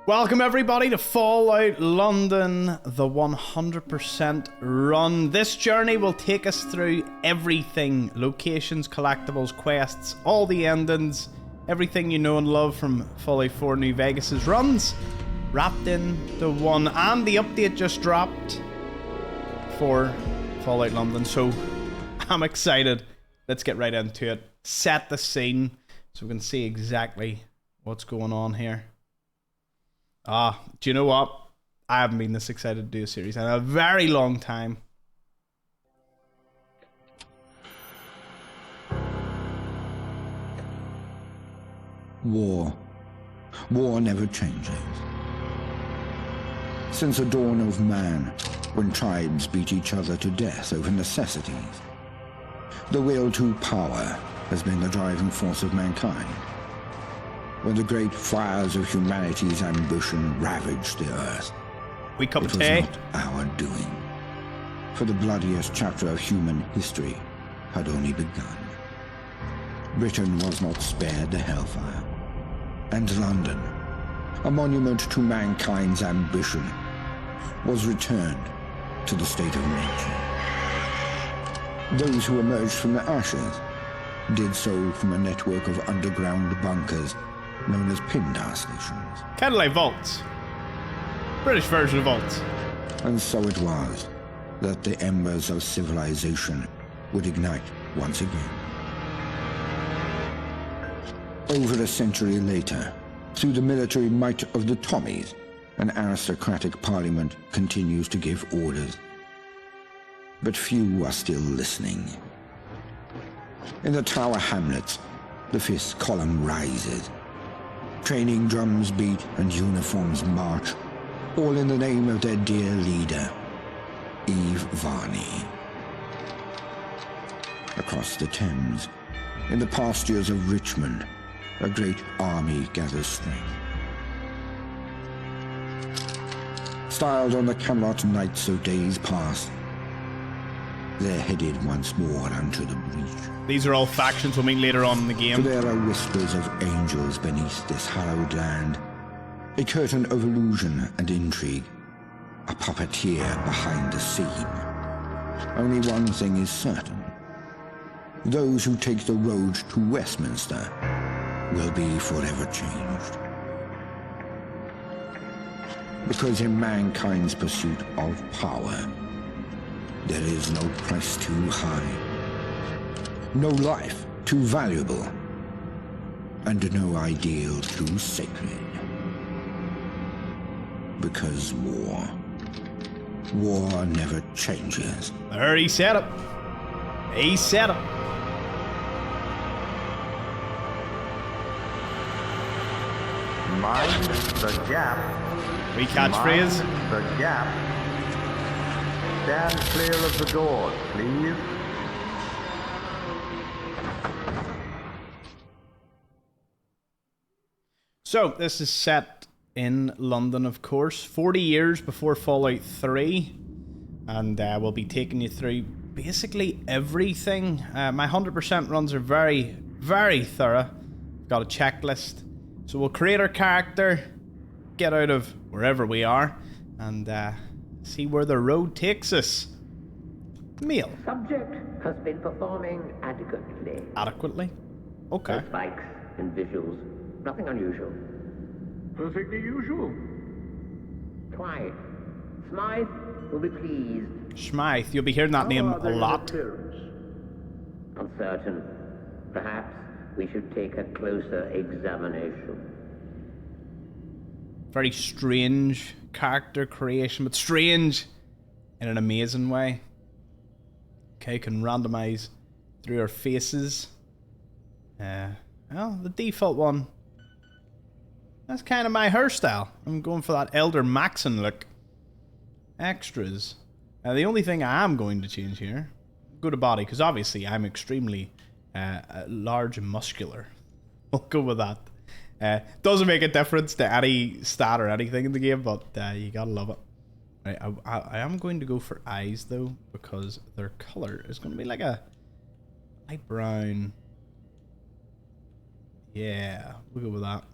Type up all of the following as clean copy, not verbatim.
Welcome everybody to Fallout London, the 100% run. This journey will take us through everything. Locations, collectibles, quests, all the endings, everything you know and love from Fallout 4 New Vegas's runs, wrapped into one. And the update just dropped for Fallout London, so I'm excited. Let's get right into it. Set the scene so we can see exactly what's going on here. Do you know what? I haven't been this excited to do a series in a very long time. War. War never changes. Since the dawn of man, when tribes beat each other to death over necessities, the will to power has been the driving force of mankind. When the great fires of humanity's ambition ravaged the earth, it was not our doing. For the bloodiest chapter of human history had only begun. Britain was not spared the hellfire. And London, a monument to mankind's ambition, was returned to the state of nature. Those who emerged from the ashes did so from a network of underground bunkers known as Pindar stations. Kind of like vaults. British version of vaults. And so it was that the embers of civilization would ignite once again. Over a century later, through the military might of the Tommies, an aristocratic parliament continues to give orders. But few are still listening. In the Tower Hamlets, the fifth column rises. Training drums beat and uniforms march, all in the name of their dear leader, Eve Varney. Across the Thames, in the pastures of Richmond, a great army gathers strength. Styled on the Camelot knights of days past, they're headed once more unto the breach. These are all factions we'll meet later on in the game. For there are whispers of angels beneath this hallowed land, a curtain of illusion and intrigue, a puppeteer behind the scene. Only one thing is certain. Those who take the road to Westminster will be forever changed. Because in mankind's pursuit of power, there is no price too high, no life too valuable, and no ideal too sacred. Because war never changes. There, he said it. He said it. Mind the gap. We catchphrase. Mind the gap. Stand clear of the door, please. So, this is set in London, of course, 40 years before Fallout 3, and we'll be taking you through basically everything. My 100% runs are very, very thorough. Got a checklist. So we'll create our character, get out of wherever we are, and see where the road takes us. Meal. Subject has been performing adequately. Adequately? Okay. No spikes and visuals. Nothing unusual. Perfectly usual. Try it. Smythe will be pleased. Smythe. You'll be hearing that name a lot. Uncertain. Perhaps we should take a closer examination. Very strange character creation, but strange in an amazing way. Okay, can randomize through our faces. Well, the default one. That's kind of my hairstyle. I'm going for that Elder Maxon look. Extras. The only thing I am going to change here, go to body, because obviously I'm extremely large and muscular. We'll go with that. Doesn't make a difference to any stat or anything in the game, but you gotta love it. Right, I am going to go for eyes though, because their color is going to be like a light brown. Yeah, we'll go with that.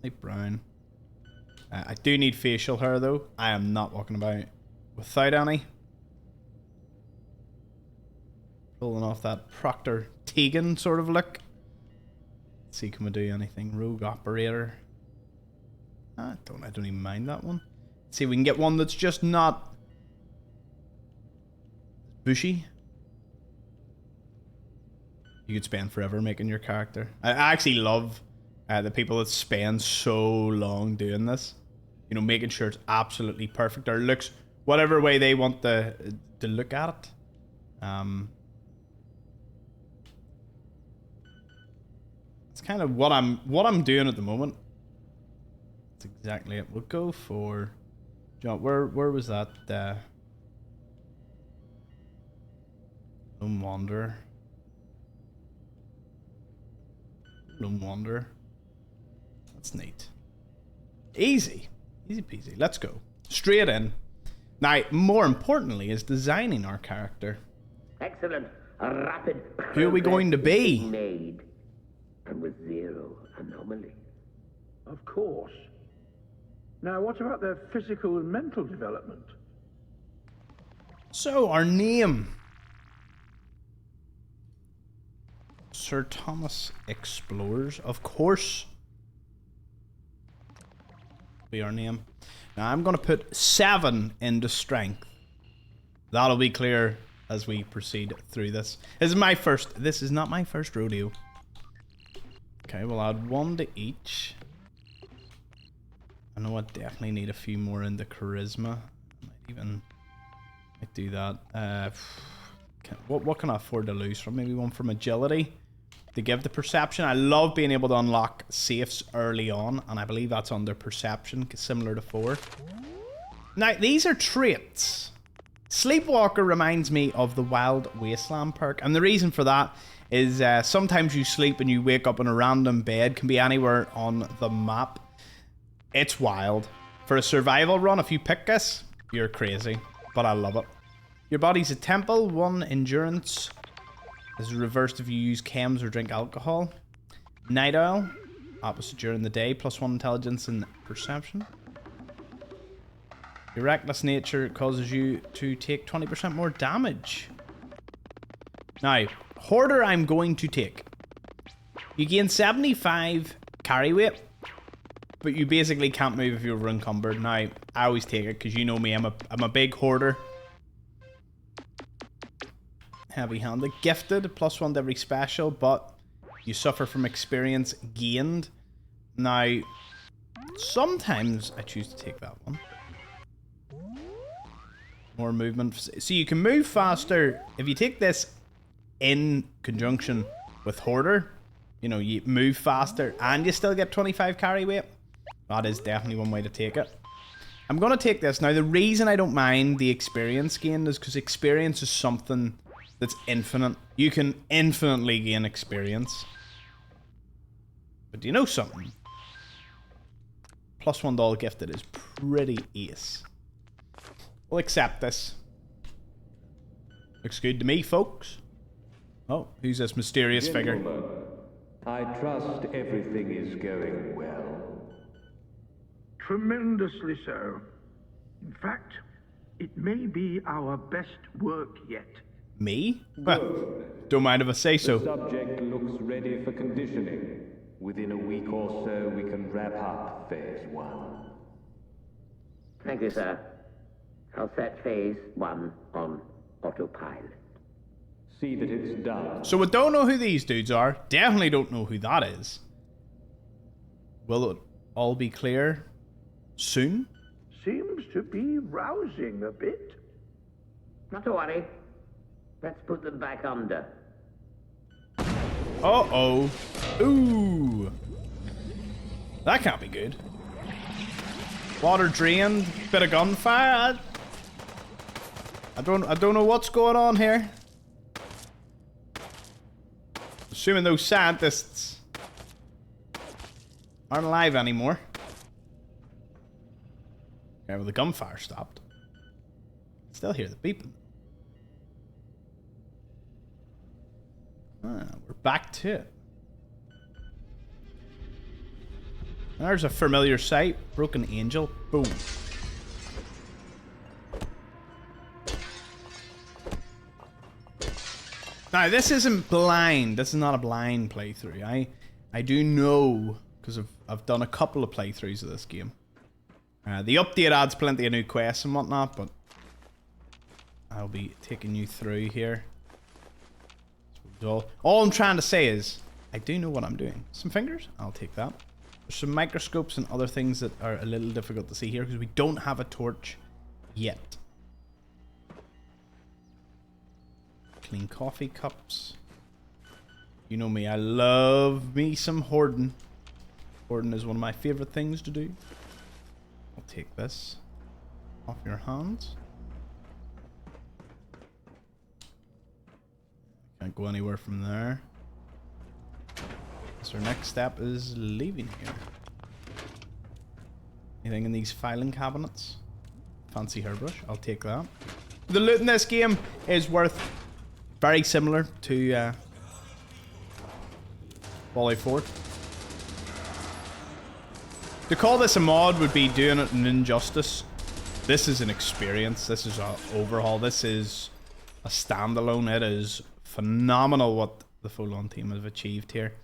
Light brown. I do need facial hair though. I am not walking about without any. Pulling off that Proctor Tegan sort of look. Let's see, can we do anything? Rogue Operator. I don't even mind that one. Let's see if we can get one that's just not bushy. You could spend forever making your character. I actually love the people that spend so long doing this. You know, making sure it's absolutely perfect or looks whatever way they want to look at it. It's kind of what I'm doing at the moment. That's exactly it. We'll go for John. Where was that? Lone Wanderer. Lone Wanderer. That's neat. Easy. Easy peasy. Let's go. Straight in. Now, more importantly, is designing our character. Excellent. A rapid Who are we going to be? Made. And with zero anomaly. Of course. Now, what about their physical and mental development? So, our name. Sir Thomas Xplores, of course. Be our name. Now, I'm going to put 7 into strength. That'll be clear as we proceed through this. This is not my first rodeo. Okay, we'll add 1 to each. I know I definitely need a few more into charisma. Might do that. What can I afford to lose from? Maybe 1 from agility to give the perception. I love being able to unlock safes early on, and I believe that's under perception, similar to 4. Now, these are traits. Sleepwalker reminds me of the Wild Wasteland perk, and the reason for that is sometimes you sleep and you wake up in a random bed, can be anywhere on the map. It's wild. For a survival run, if you pick this, you're crazy, but I love it. Your body's a temple, 1 endurance. This is reversed if you use chems or drink alcohol. Night owl, opposite during the day, +1 intelligence and perception. Your reckless nature causes you to take 20% more damage. Now, Hoarder I'm going to take. You gain 75 carry weight, but you basically can't move if you're encumbered. Now, I always take it because you know me, I'm a big hoarder. Heavy-handed. Gifted, +1 to every special, but you suffer from experience gained. Now, sometimes I choose to take that one. More movement. So you can move faster. If you take this in conjunction with Hoarder, you know, you move faster and you still get 25 carry weight. That is definitely one way to take it. I'm going to take this. Now, the reason I don't mind the experience gain is because experience is something that's infinite. You can infinitely gain experience. But do you know something? +1 doll gifted is pretty ace. We'll accept this. Looks good to me, folks. Oh, who's this mysterious figure? I trust everything is going well. Tremendously so. In fact, it may be our best work yet. Me? Well, don't mind if I say so. The subject looks ready for conditioning. Within a week or so, we can wrap up Phase 1. Thank you, sir. I'll set Phase 1 on autopilot. See that it's done. So we don't know who these dudes are. Definitely don't know who that is. Will it all be clear soon? Seems to be rousing a bit. Not to worry. Let's put them back under. Uh-oh. Ooh. That can't be good. Water drained. Bit of gunfire. I don't know what's going on here. Assuming those scientists aren't alive anymore. Okay, well the gunfire stopped. Still hear the beeping. We're back to it. There's a familiar sight. Broken angel. Boom. Now, this isn't blind. This is not a blind playthrough. I do know, because I've done a couple of playthroughs of this game. The update adds plenty of new quests and whatnot, but I'll be taking you through here. All I'm trying to say is, I do know what I'm doing. Some fingers? I'll take that. There's some microscopes and other things that are a little difficult to see here, because we don't have a torch yet. Clean coffee cups. You know me, I love me some hoarding. Hoarding is one of my favorite things to do. I'll take this off your hands. Can't go anywhere from there. So our next step is leaving here. Anything in these filing cabinets? Fancy hairbrush, I'll take that. The loot in this game is worth very similar to Fallout 4. To call this a mod would be doing it an injustice. This is an experience. This is an overhaul. This is a standalone. It is phenomenal what the full-on team have achieved here.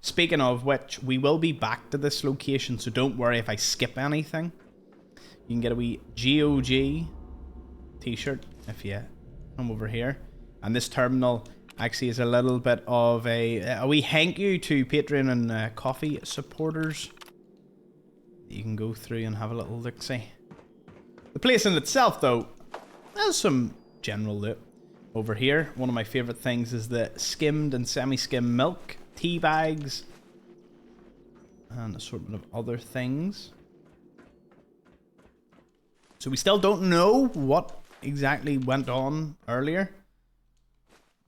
Speaking of which, we will be back to this location, so don't worry if I skip anything. You can get a wee GOG t-shirt if you come over here. And this terminal actually is a little bit of a wee thank you to Patreon and coffee supporters. You can go through and have a little look-see. The place in itself, though, has some general loot. Over here, one of my favourite things is the skimmed and semi-skimmed milk, tea bags, and assortment of other things. So we still don't know what exactly went on earlier.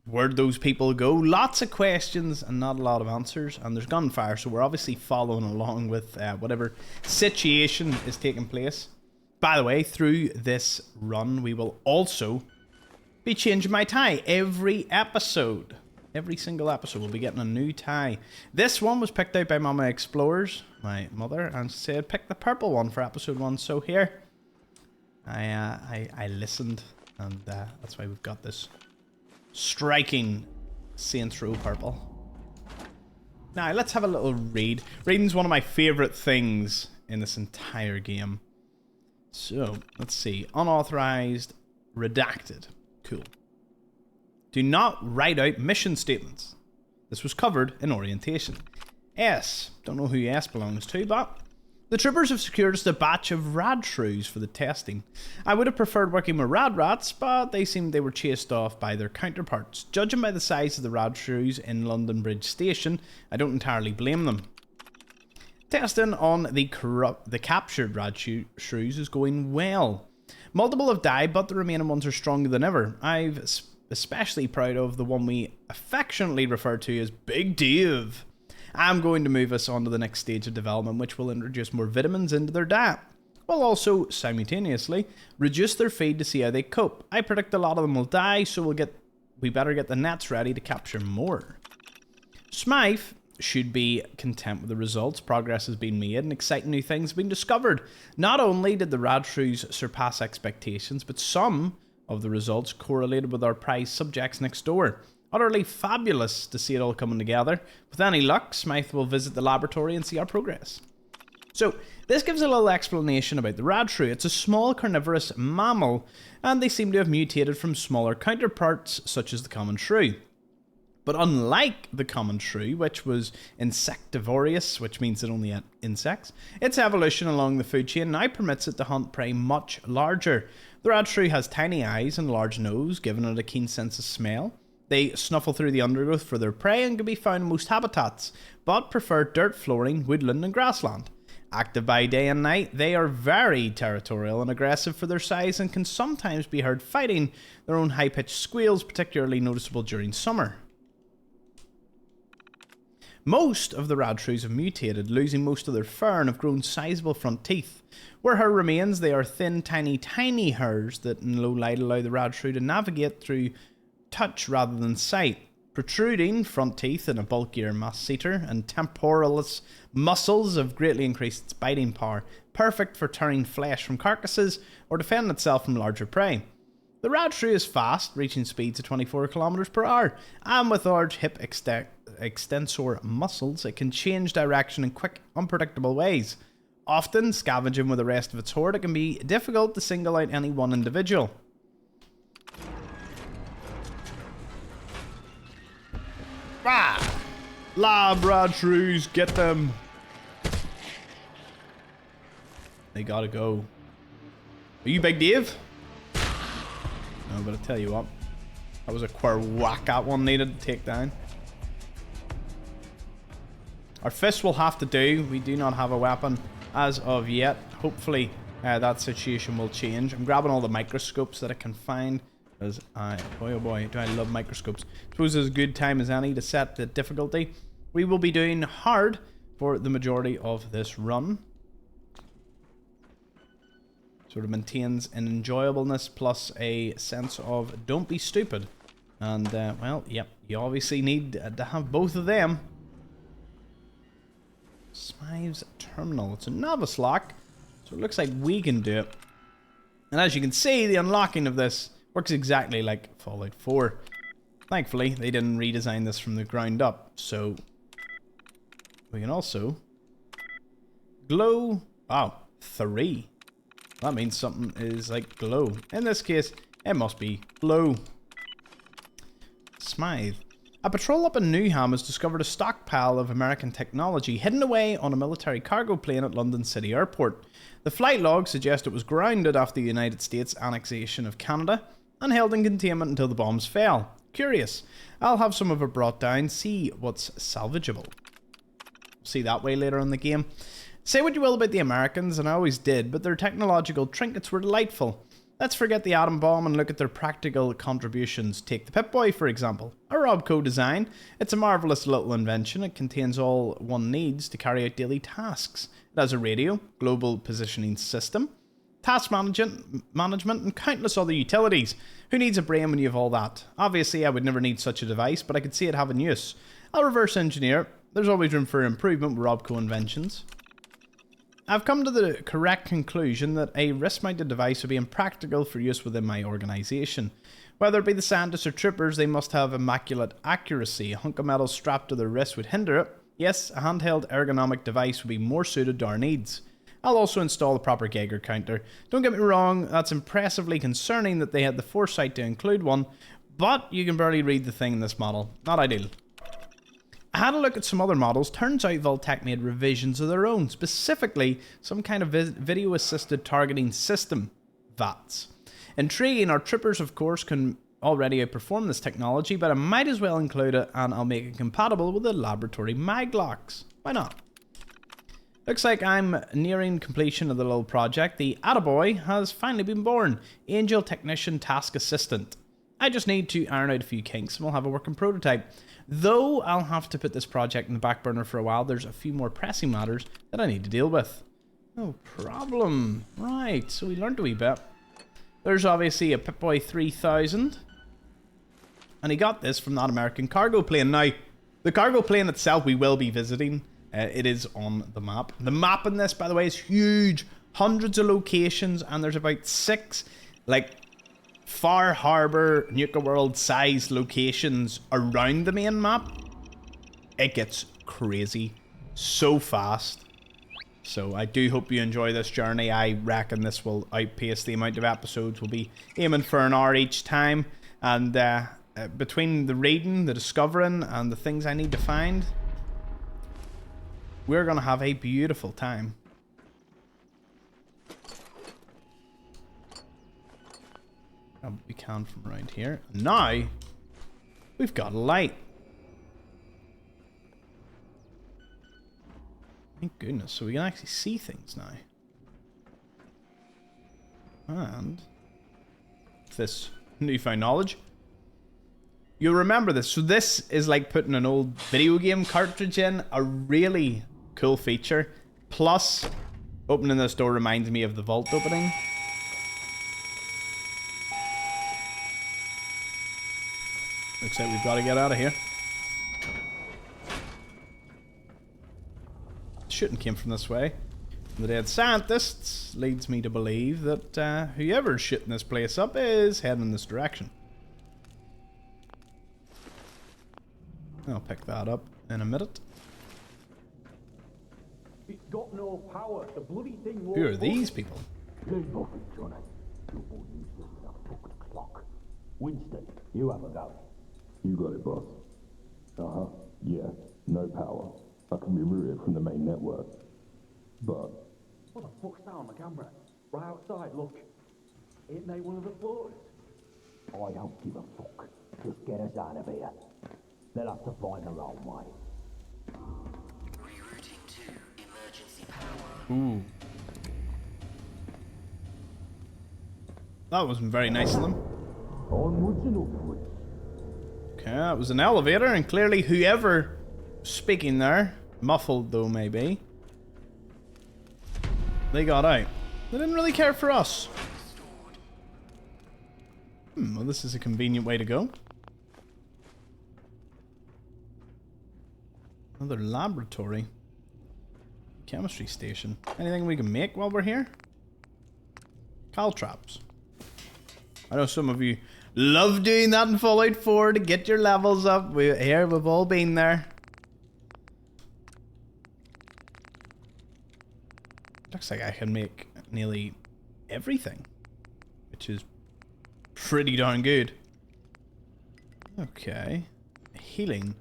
Where'd those people go? Lots of questions and not a lot of answers. And there's gunfire, so we're obviously following along with whatever situation is taking place. By the way, through this run, we will also be changing my tie every episode. Every single episode we'll be getting a new tie. This one was picked out by Mama Xplores, my mother, and she said pick the purple one for episode 1. So here, I listened, and that's why we've got this striking Saints Row purple. Now let's have a little read. Reading's one of my favourite things in this entire game. So let's see. Unauthorized, redacted. Cool. Do not write out mission statements. This was covered in orientation. S. Don't know who S belongs to, but the troopers have secured us a batch of rad shrews for the testing. I would have preferred working with rad rats, but they seemed they were chased off by their counterparts. Judging by the size of the rad shrews in London Bridge Station, I don't entirely blame them. Testing on the captured rad shrews is going well. Multiple have died, but the remaining ones are stronger than ever. I'm especially proud of the one we affectionately refer to as Big Dave. I'm going to move us on to the next stage of development, which will introduce more vitamins into their diet. We'll also, simultaneously, reduce their feed to see how they cope. I predict a lot of them will die, so we better get the nets ready to capture more. Smythe should be content with the results. Progress has been made and exciting new things have been discovered. Not only did the rad shrews surpass expectations, but some of the results correlated with our prize subjects next door. Utterly fabulous to see it all coming together. With any luck, Smythe will visit the laboratory and see our progress. So, this gives a little explanation about the rad shrew. It's a small carnivorous mammal, and they seem to have mutated from smaller counterparts, such as the common shrew. But unlike the common shrew, which was insectivorous, which means it only ate insects, its evolution along the food chain now permits it to hunt prey much larger. The rad shrew has tiny eyes and a large nose, giving it a keen sense of smell. They snuffle through the undergrowth for their prey and can be found in most habitats, but prefer dirt flooring, woodland and grassland. Active by day and night, they are very territorial and aggressive for their size and can sometimes be heard fighting, their own high-pitched squeals particularly noticeable during summer. Most of the rad shrews have mutated, losing most of their fur and have grown sizable front teeth. Where hair remains, they are thin, tiny hairs that in low light allow the rad shrew to navigate through touch rather than sight. Protruding front teeth and a bulkier masseter, and temporalis muscles have greatly increased its biting power, perfect for tearing flesh from carcasses or defending itself from larger prey. The rat shrew is fast, reaching speeds of 24 kilometers per hour, and with large hip extensor muscles, it can change direction in quick, unpredictable ways. Often scavenging with the rest of its horde, it can be difficult to single out any one individual. Ah! Lab rat shrews, get them! They gotta go. Are you Big Dave? No, but I tell you what, that was a queer whack at one needed to take down. Our fists will have to do. We do not have a weapon as of yet. Hopefully that situation will change. I'm grabbing all the microscopes that I can find, because boy oh boy, do I love microscopes. Suppose it's as good time as any to set the difficulty. We will be doing hard for the majority of this run. Sort of maintains an enjoyableness plus a sense of don't be stupid. And, well, yep, you obviously need to have both of them. Smythe's Terminal. It's a novice lock, so it looks like we can do it. And as you can see, the unlocking of this works exactly like Fallout 4. Thankfully, they didn't redesign this from the ground up, so we can also glow. Wow, 3. That means something is like glow. In this case, it must be glow. Smythe. A patrol up in Newham has discovered a stockpile of American technology hidden away on a military cargo plane at London City Airport. The flight logs suggest it was grounded after the United States annexation of Canada and held in containment until the bombs fell. Curious. I'll have some of it brought down, see what's salvageable. See that way later in the game. Say what you will about the Americans, and I always did, but their technological trinkets were delightful. Let's forget the atom bomb and look at their practical contributions. Take the Pip-Boy, for example. A Robco design. It's a marvellous little invention. It contains all one needs to carry out daily tasks. It has a radio, global positioning system, task management, and countless other utilities. Who needs a brain when you have all that? Obviously, I would never need such a device, but I could see it having use. I'll reverse engineer it. There's always room for improvement with Robco inventions. I've come to the correct conclusion that a wrist-mounted device would be impractical for use within my organisation. Whether it be the scientists or troopers, they must have immaculate accuracy. A hunk of metal strapped to their wrist would hinder it. Yes, a handheld ergonomic device would be more suited to our needs. I'll also install the proper Geiger counter. Don't get me wrong, that's impressively concerning that they had the foresight to include one, but you can barely read the thing in this model. Not ideal. I had a look at some other models. Turns out Vault-Tec made revisions of their own, specifically some kind of video-assisted targeting system, VATS. Intriguing, our troopers of course can already outperform this technology, but I might as well include it and I'll make it compatible with the laboratory maglocks. Why not? Looks like I'm nearing completion of the little project. The Attaboy has finally been born. Angel Technician Task Assistant. I just need to iron out a few kinks and we'll have a working prototype. Though I'll have to put this project in the back burner for a while, there's a few more pressing matters that I need to deal with. No problem. Right, so we learned a wee bit. There's obviously a Pip-Boy 3000. And he got this from that American cargo plane. Now, the cargo plane itself we will be visiting. It is on the map. The map in this, by the way, is huge. Hundreds of locations, and there's about 6, like, Far Harbor, Nuka World sized locations around the main map. It gets crazy so fast. So I do hope you enjoy this journey. I reckon this will outpace the amount of episodes. We'll be aiming for an hour each time. And between the reading, the discovering, and the things I need to find, we're going to have a beautiful time. We can from around here. Now, we've got a light. Thank goodness. So we can actually see things now. And this newfound knowledge. You'll remember this. So this is like putting an old video game cartridge in. A really cool feature. Plus, opening this door reminds me of the vault opening. Looks like we've got to get out of here. Shooting came from this way. The dead scientists leads me to believe that whoever's shooting this place up is heading in this direction. I'll pick that up in a minute. It's got no power. The bloody thing won't. Who are these people? Winston, you have a go. You got it, boss. Uh-huh. Yeah, no power. I can be routed from the main network. But... What the fuck's that on the camera? Right outside, look. Ain't they one of the floors? I don't give a fuck. Just get us out of here. They'll have to find their own way. Rerouting to emergency power. Ooh. That wasn't very nice of them. Onwards and upwards. Okay, that was an elevator, and clearly whoever speaking there, muffled though maybe, they got out. They didn't really care for us. Well, this is a convenient way to go. Another laboratory. Chemistry station. Anything we can make while we're here? Caltraps. I know some of you love doing that in Fallout 4 to get your levels up. We've all been there. Looks like I can make nearly everything, which is pretty darn good. Okay. Healing.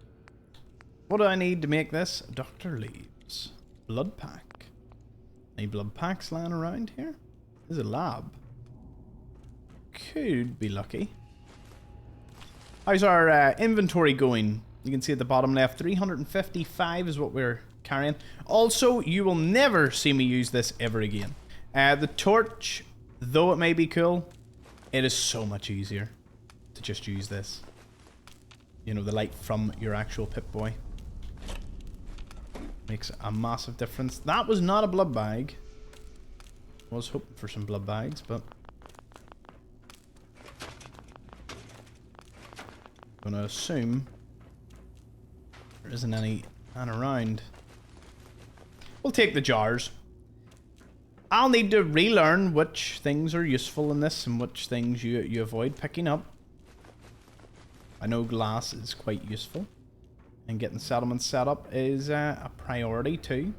What do I need to make this? Doctor leaves. Blood pack. Any blood packs lying around here? There's a lab. Could be lucky. How's our inventory going? You can see at the bottom left, 355 is what we're carrying. Also, you will never see me use this ever again. The torch, though it may be cool, it is so much easier to just use this. You know, the light from your actual Pip-Boy. Makes a massive difference. That was not a blood bag. I was hoping for some blood bags, but... I'm gonna assume there isn't any around. We'll take the jars. I'll need to relearn which things are useful in this and which things you avoid picking up. I know glass is quite useful, and getting settlements set up is a priority too.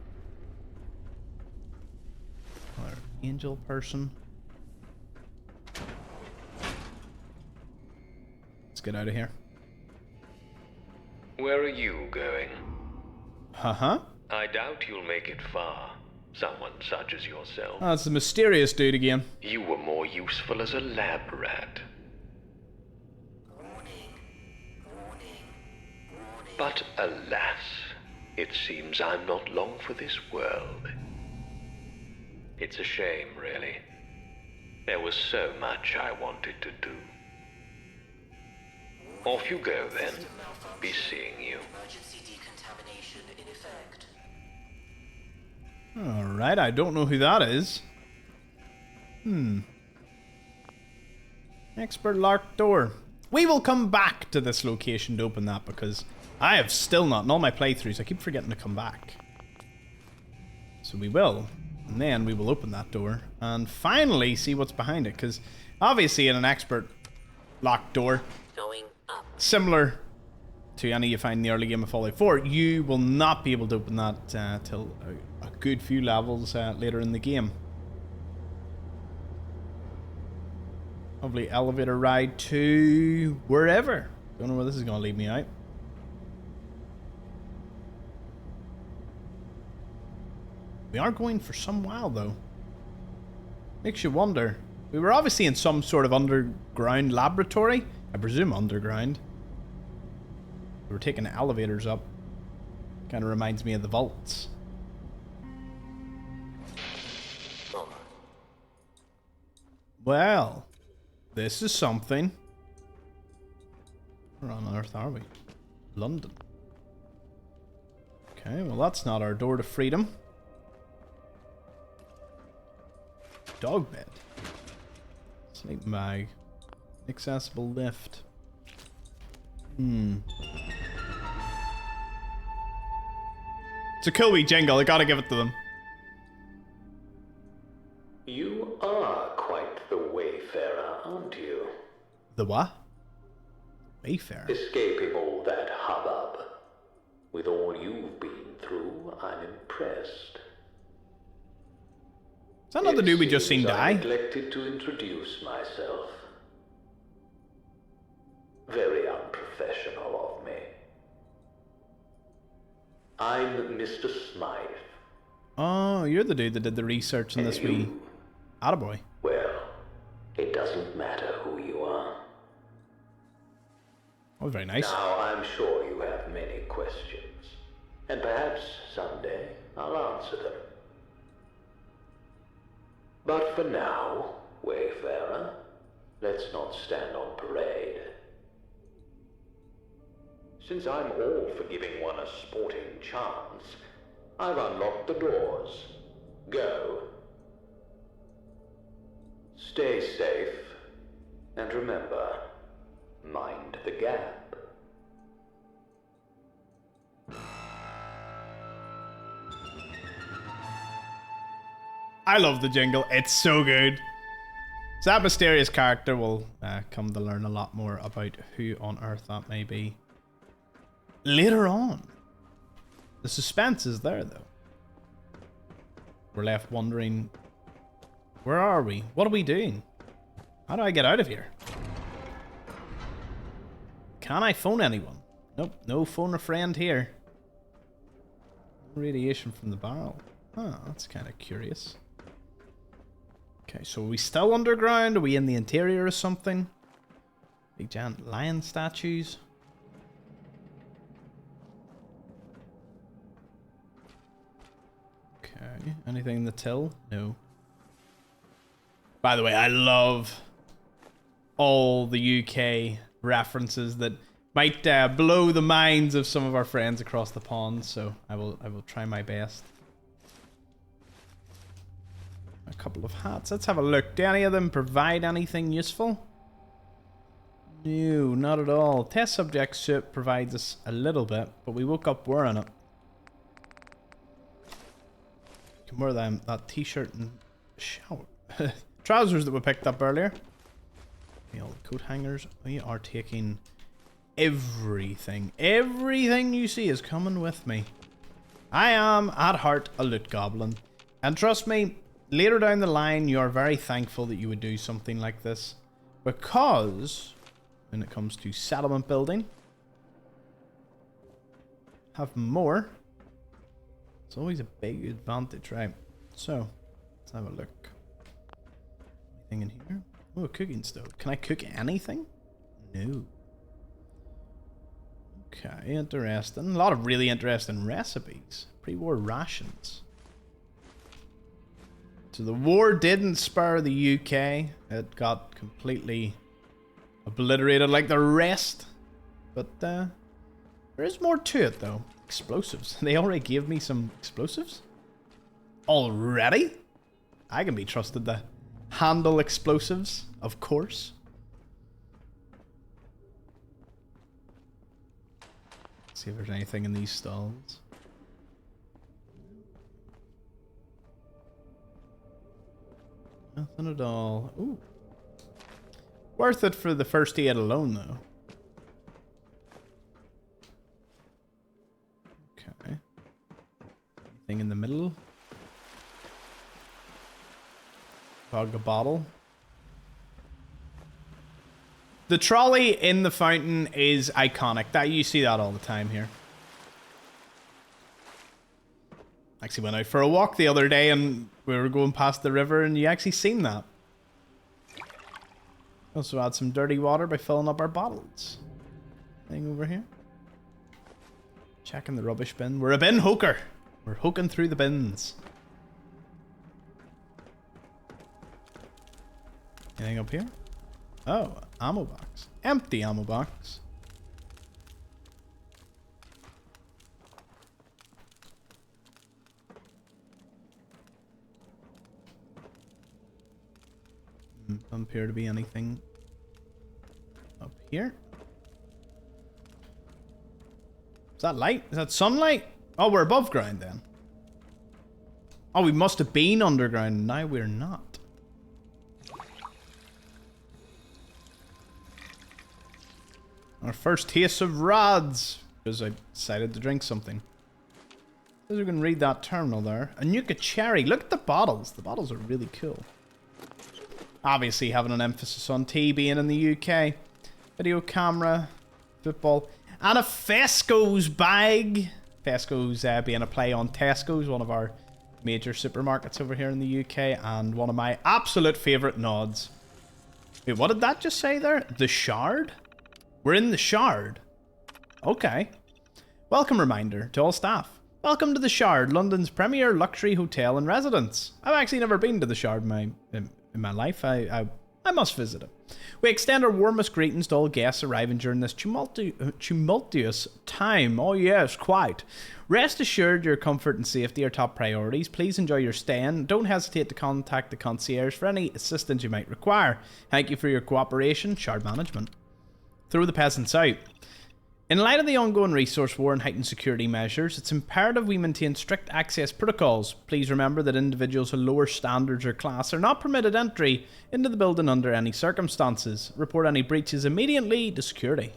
Another angel person. Let's get out of here. Where are you going? Uh-huh. I doubt you'll make it far. Someone such as yourself. Oh, it's the mysterious dude again. You were more useful as a lab rat. But alas, it seems I'm not long for this world. It's a shame, really. There was so much I wanted to do. Off you go, then. Be seeing you. Emergency decontamination in effect. Alright, I don't know who that is. Expert locked door. We will come back to this location to open that because I have still not, in all my playthroughs, I keep forgetting to come back. So we will. And then we will open that door and finally see what's behind it, because obviously in an expert locked door, Going up. similar to any you find in the early game of Fallout 4, you will not be able to open that till a good few levels later in the game. Lovely elevator ride to wherever. Don't know where this is going to lead me out. We are going for some while though. Makes you wonder. We were obviously in some sort of underground laboratory. I presume underground. We were taking the elevators up. Kind of reminds me of the vaults. Well, this is something. Where on earth are we? London. Okay, well that's not our door to freedom. Dog bed. Sleeping bag. Accessible lift. It's a cool wee jingle. I gotta give it to them. You are quite the wayfarer, aren't you? The what? Wayfarer? Escaping all that hubbub. With all you've been through, I'm impressed. Is that not the dude we just seen die? I neglected to introduce myself. Very unprofessional of me. I'm Mr. Smythe. Oh, you're the dude that did the research in this wee... Attaboy. Well, it doesn't matter who you are. Oh, very nice. Now, I'm sure you have many questions. And perhaps someday I'll answer them. But for now, wayfarer, let's not stand on parade. Since I'm all for giving one a sporting chance, I've unlocked the doors. Go. Stay safe, and remember, mind the gap. I love the jingle. It's so good. So that mysterious character will come to learn a lot more about who on earth that may be later on. The suspense is there, though. We're left wondering, where are we? What are we doing? How do I get out of here? Can I phone anyone? Nope, no phone a friend here. Radiation from the barrel. Oh, that's kind of curious. Okay, so are we still underground? Are we in the interior or something? Big giant lion statues. Okay, anything in the till? No. By the way, I love all the UK references that might blow the minds of some of our friends across the pond, so I will try my best. A couple of hats. Let's have a look. Do any of them provide anything useful? No, not at all. Test subject suit provides us a little bit, but we woke up wearing it. You can wear that t-shirt and shower. Trousers that we picked up earlier. The old coat hangers. We are taking everything. Everything you see is coming with me. I am, at heart, a loot goblin. And trust me, later down the line, you are very thankful that you would do something like this. Because, when it comes to settlement building, have more. It's always a big advantage, right? So, let's have a look. Anything in here? Oh, a cooking stove. Can I cook anything? No. Okay, interesting. A lot of really interesting recipes. Pre-war rations. So the war didn't spur the UK. It got completely obliterated like the rest. But there is more to it, though. Explosives. They already gave me some explosives? Already? I can be trusted to handle explosives, of course. Let's see if there's anything in these stalls. Nothing at all. Ooh. Worth it for the first aid alone, though. Okay. Anything in the middle? Vagabond. The trolley in the fountain is iconic. That you see that all the time here. Actually went out for a walk the other day and we were going past the river and you actually seen that. Also add some dirty water by filling up our bottles. Thing over here. Checking the rubbish bin. We're a bin hoker. We're hoking through the bins. Anything up here? Oh, ammo box. Empty ammo box. Doesn't appear to be anything up here. Is that light? Is that sunlight? Oh, we're above ground then. Oh, we must have been underground. Now we're not. Our first taste of rods. Because I decided to drink something. As we can read that terminal there. A Nuka Cherry. Look at the bottles. The bottles are really cool. Obviously having an emphasis on tea being in the UK. Video camera. Football. And a Fesco's bag. Fesco's being a play on Tesco's, one of our major supermarkets over here in the UK. And one of my absolute favourite nods. Wait, what did that just say there? The Shard? We're in the Shard. Okay. Welcome reminder to all staff. Welcome to the Shard, London's premier luxury hotel and residence. I've actually never been to the Shard in my life. I must visit it. We extend our warmest greetings to all guests arriving during this tumultuous time. Oh yes, quite. Rest assured your comfort and safety are top priorities. Please enjoy your stay and don't hesitate to contact the concierge for any assistance you might require. Thank you for your cooperation, Shard Management. Throw the peasants out. In light of the ongoing resource war and heightened security measures, it's imperative we maintain strict access protocols. Please remember that individuals of lower standards or class are not permitted entry into the building under any circumstances. Report any breaches immediately to security.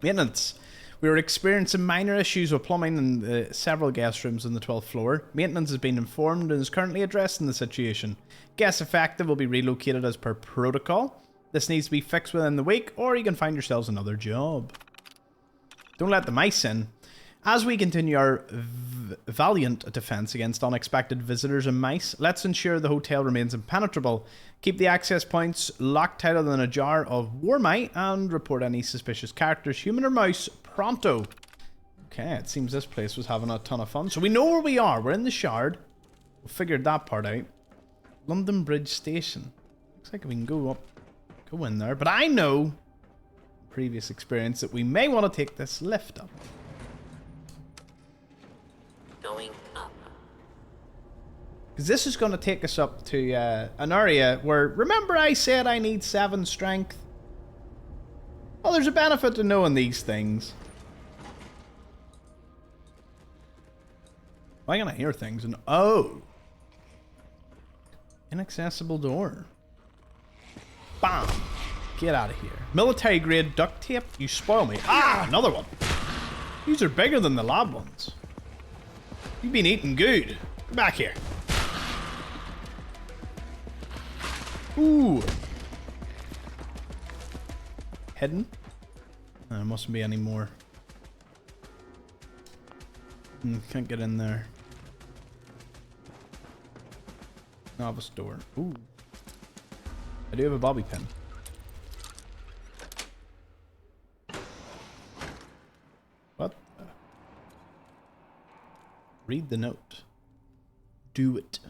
Maintenance. We are experiencing minor issues with plumbing in several guest rooms on the 12th floor. Maintenance has been informed and is currently addressing the situation. Guests affected will be relocated as per protocol. This needs to be fixed within the week, or you can find yourselves another job. Don't let the mice in. As we continue our valiant defense against unexpected visitors and mice, let's ensure the hotel remains impenetrable. Keep the access points locked tighter than a jar of warmite and report any suspicious characters, human or mouse, pronto. Okay, it seems this place was having a ton of fun. So we know where we are. We're in the Shard. We figured that part out. London Bridge Station. Looks like we can go in there. But I know, previous experience, that we may want to take this lift up. Going up. Because this is going to take us up to an area where, remember I said I need 7 strength? Well, there's a benefit to knowing these things. Why can I hear things? And oh! Inaccessible door. Bam! Get out of here. Military grade duct tape? You spoil me. Ah! Another one! These are bigger than the lab ones. You've been eating good. Get back here. Ooh! Hidden? There mustn't be any more. Can't get in there. Novice door. Ooh. I do have a bobby pin. What? Read the note. Do it.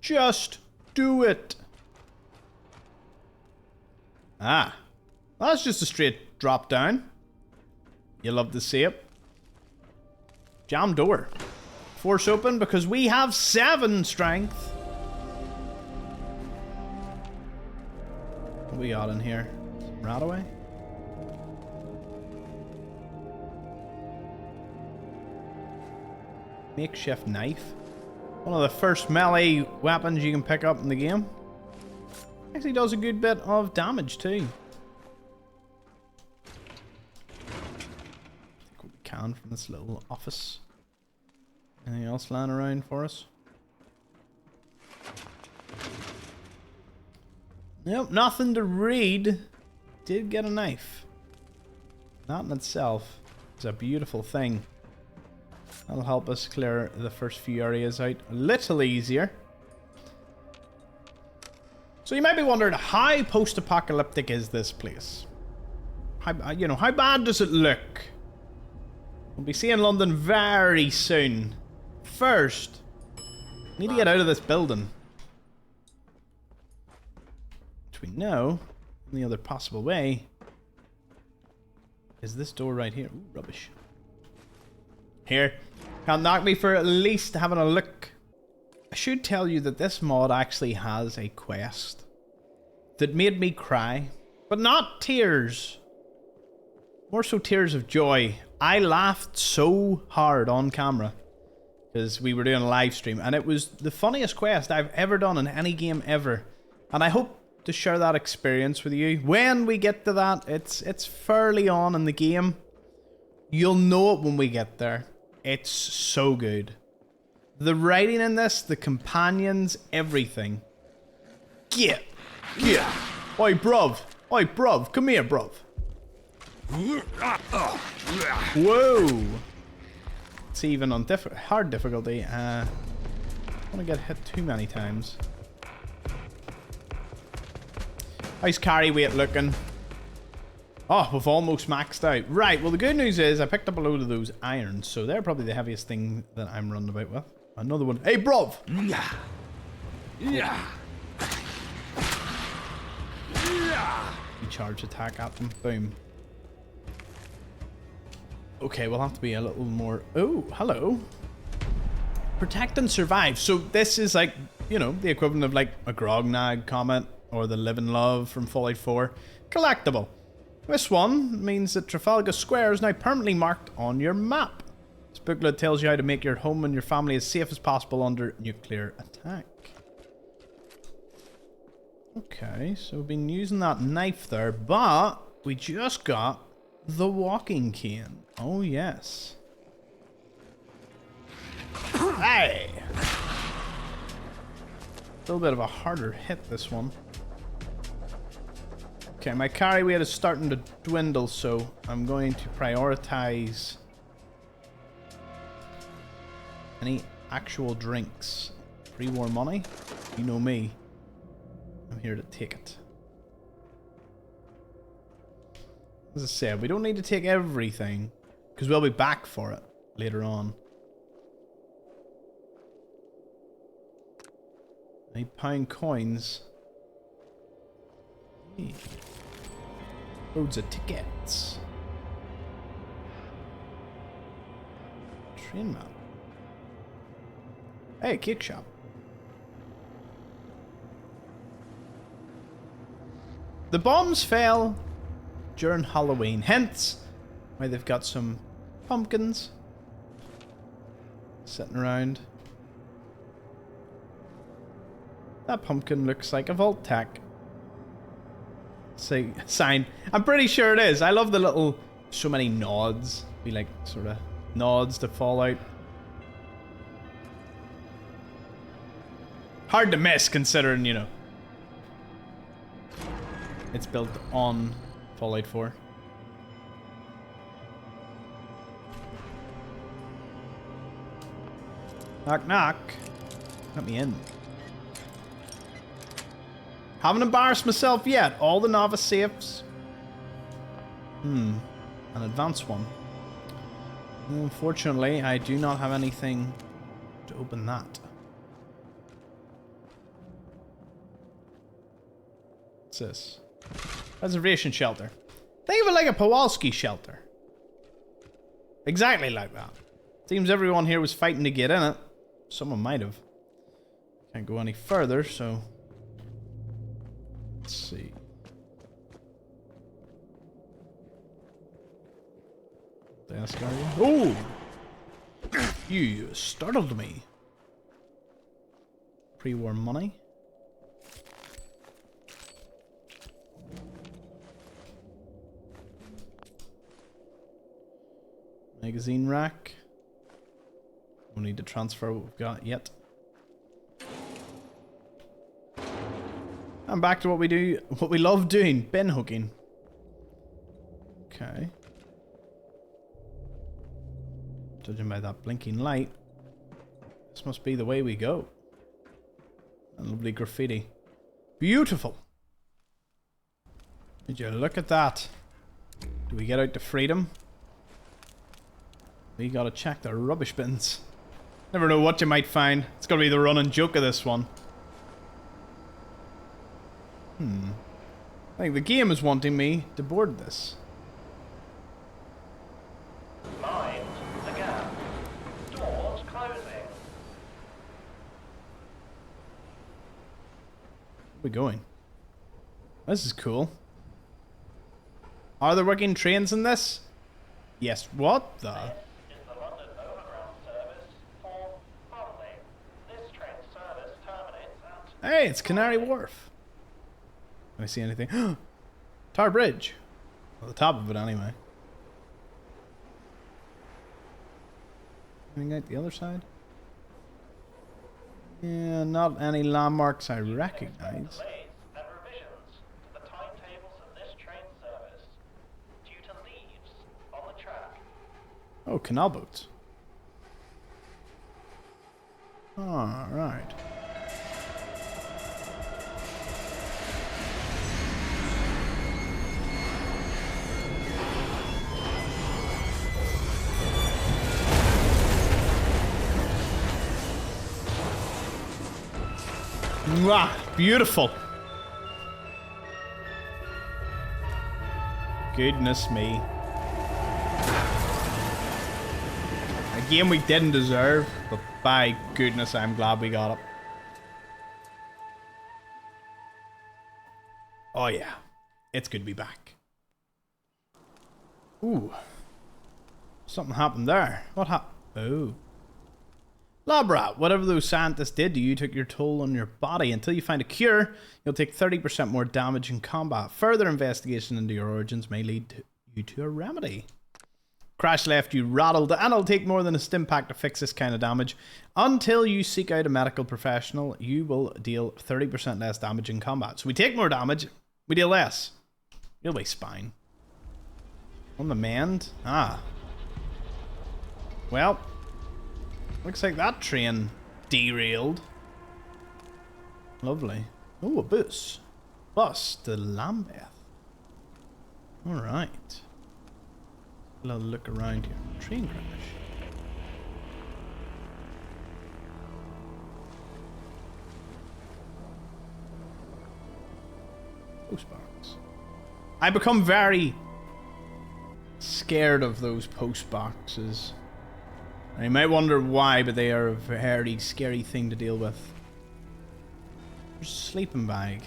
Just do it. Ah. Well, that's just a straight drop down. You love to see it. Jam door. Force open because we have 7 strength. What we got in here? Right away. Makeshift knife. One of the first melee weapons you can pick up in the game. Actually does a good bit of damage too. Take what we can from this little office. Anything else lying around for us? Nope, nothing to read. Did get a knife. That in itself is a beautiful thing. That'll help us clear the first few areas out a little easier. So you might be wondering, how post-apocalyptic is this place? How bad does it look? We'll be seeing London very soon. First, need to get out of this building. Which we know, the other possible way is this door right here. Ooh, rubbish. Here. Can't knock me for at least having a look. I should tell you that this mod actually has a quest that made me cry. But not tears. More so tears of joy. I laughed so hard on camera because we were doing a live stream, and it was the funniest quest I've ever done in any game ever. And I hope to share that experience with you. When we get to that, it's fairly on in the game. You'll know it when we get there. It's so good. The writing in this, the companions, everything. Get. Oi, bruv, come here, bruv. Whoa. It's even on hard difficulty. I don't want to get hit too many times. How's carry weight looking? Oh, we've almost maxed out. Right, well the good news is I picked up a load of those irons, so they're probably the heaviest thing that I'm running about with. Another one. Hey, bruv! You charge attack at them. Boom. Okay, we'll have to be a little more... Oh, hello. Protect and survive. So this is like, you know, the equivalent of like a Grognag comment or the Live and Love from Fallout 4. Collectible. This one means that Trafalgar Square is now permanently marked on your map. This booklet tells you how to make your home and your family as safe as possible under nuclear attack. Okay, so we've been using that knife there, but we just got the walking cane. Oh, yes. Hey! A little bit of a harder hit, this one. Okay, my carry weight is starting to dwindle, so I'm going to prioritize any actual drinks. Pre-war money? You know me. I'm here to take it. As I said, we don't need to take everything, because we'll be back for it later on. £8 coins. Hey. Loads of tickets. Train map. Hey, cake shop. The bombs fell during Halloween, hence why they've got some pumpkins sitting around. That pumpkin looks like a Vault-Tec sign. I'm pretty sure it is. I love the little, so many nods. Be like sort of nods to Fallout. Hard to miss considering, you know, it's built on Fallout 4. Knock knock. Let me in. Haven't embarrassed myself yet. All the novice safes. An advanced one. Unfortunately, I do not have anything to open that. What's this? Reservation shelter. Think of it like a Kowalski shelter. Exactly like that. Seems everyone here was fighting to get in it. Someone might have. Can't go any further, so... Let's see. Desk area. Oh! You startled me. Pre-war money. Magazine rack. We'll need to transfer what we've got yet. And back to what we do, what we love doing, bin hooking. Okay. Judging by that blinking light, this must be the way we go. And lovely graffiti. Beautiful. Did you look at that? Do we get out to freedom? We gotta check the rubbish bins. Never know what you might find. It's gonna be the running joke of this one. I think the game is wanting me to board this. Mind the gap. Doors closing. Where are we going? This is cool. Are there working trains in this? Yes. What the? This is the London Overground service for Barnsley. This train service terminates at... Hey, it's Canary Wharf. Can I see anything? Tower Bridge. Well, the top of it anyway. Anything out the other side? Yeah, not any landmarks I recognize. Delays and revisions to the timetables of this train service due to leaves on the track. Oh, canal boats. Alright. Mwah, beautiful. Goodness me. A game we didn't deserve, but by goodness, I'm glad we got it. Oh yeah, it's good to be back. Ooh. Something happened there. What happened? Oh. Lab rat, whatever those scientists did to you took your toll on your body. Until you find a cure, you'll take 30% more damage in combat. Further investigation into your origins may lead you to a remedy. Crash left you rattled, and it'll take more than a stim pack to fix this kind of damage. Until you seek out a medical professional, you will deal 30% less damage in combat. So we take more damage, we deal less. Railway spine. On the mend? Ah. Well. Looks like that train derailed. Lovely. Oh, a bus. Bus to Lambeth. Alright. A little look around here. Train crash. Postbox. I become very scared of those postboxes. You might wonder why, but they are a very scary thing to deal with. There's a sleeping bag.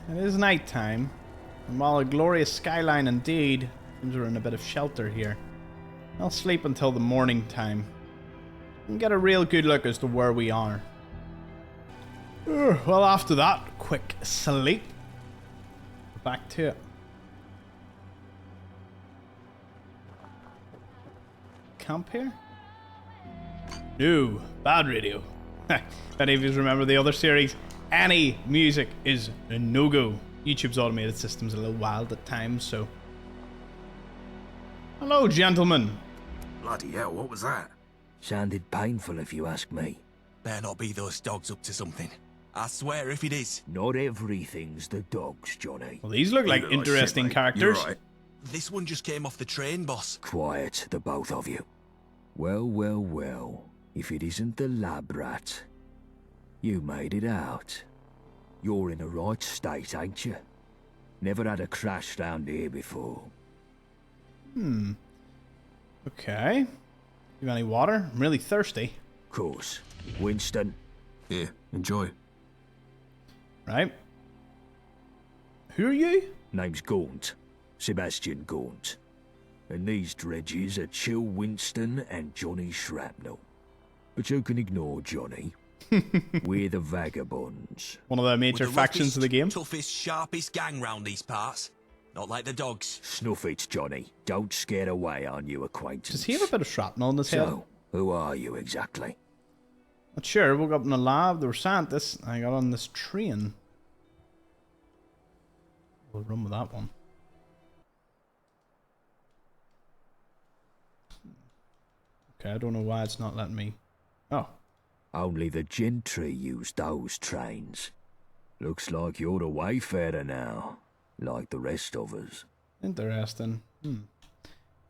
It is night time, and while a glorious skyline indeed, seems we're in a bit of shelter here. I'll sleep until the morning time and get a real good look as to where we are. Well, after that quick sleep, we're back to it. Camp here? No, bad radio. Any of you remember the other series? Any music is a no-go. YouTube's automated system's a little wild at times, so... Hello, gentlemen. Bloody hell, what was that? Sounded painful if you ask me. Better not be those dogs up to something. I swear if it is. Not everything's the dogs, Johnny. Well, these look like interesting characters. You're right. This one just came off the train, boss. Quiet, the both of you. Well, well, well. If it isn't the lab rat, you made it out. You're in a right state, ain't you? Never had a crash round here before. Okay. You got any water? I'm really thirsty. Course. Winston. Here, enjoy. Right. Who are you? Name's Gaunt. Sebastian Gaunt. And these dredges are Chill Winston and Johnny Shrapnel. But you can ignore Johnny. We're the Vagabonds. One of the major factions of the game. Toughest, sharpest gang round these parts. Not like the dogs. Snuff it, Johnny. Don't scare away our new acquaintance. Does he have a bit of shrapnel in his head? So, who are you exactly? Not sure. Woke up in a lab. There were scientists. I got on this train. We'll run with that one. Okay, I don't know why it's not letting me... Oh. Only the gentry use those trains. Looks like you're a wayfarer now, like the rest of us. Interesting. I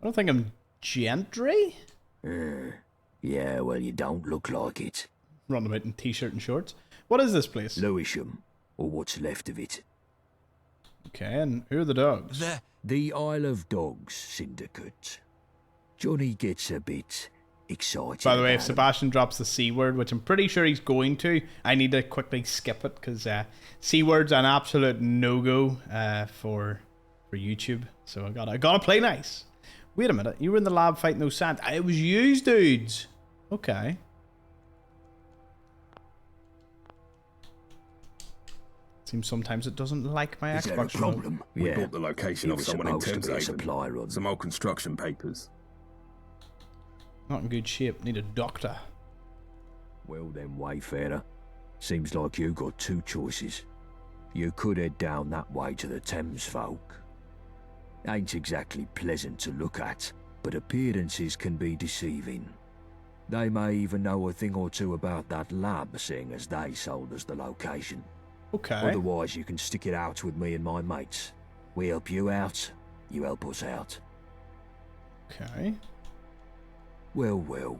don't think I'm gentry? Yeah, well, you don't look like it. Run about in t-shirt and shorts. What is this place? Lewisham, or what's left of it. Okay, and who are the dogs? The Isle of Dogs Syndicate. Johnny gets a bit excited. By the way, if Sebastian drops the C word, which I'm pretty sure he's going to, I need to quickly skip it because C word's an absolute no-go for for YouTube, so I gotta play nice. Wait a minute, you were in the lab fighting those sand. It was you, dudes. Okay. Seems sometimes it doesn't like my Is there a Xbox problem? remote. We bought the location of someone in Thameshaven. Supply run. Some old construction papers. Not in good shape. Need a doctor. Well then, Wayfarer. Seems like you got two choices. You could head down that way to the Thames folk. Ain't exactly pleasant to look at, but appearances can be deceiving. They may even know a thing or two about that lab, seeing as they sold us the location. Okay. Otherwise, you can stick it out with me and my mates. We help you out, you help us out. Okay. Well.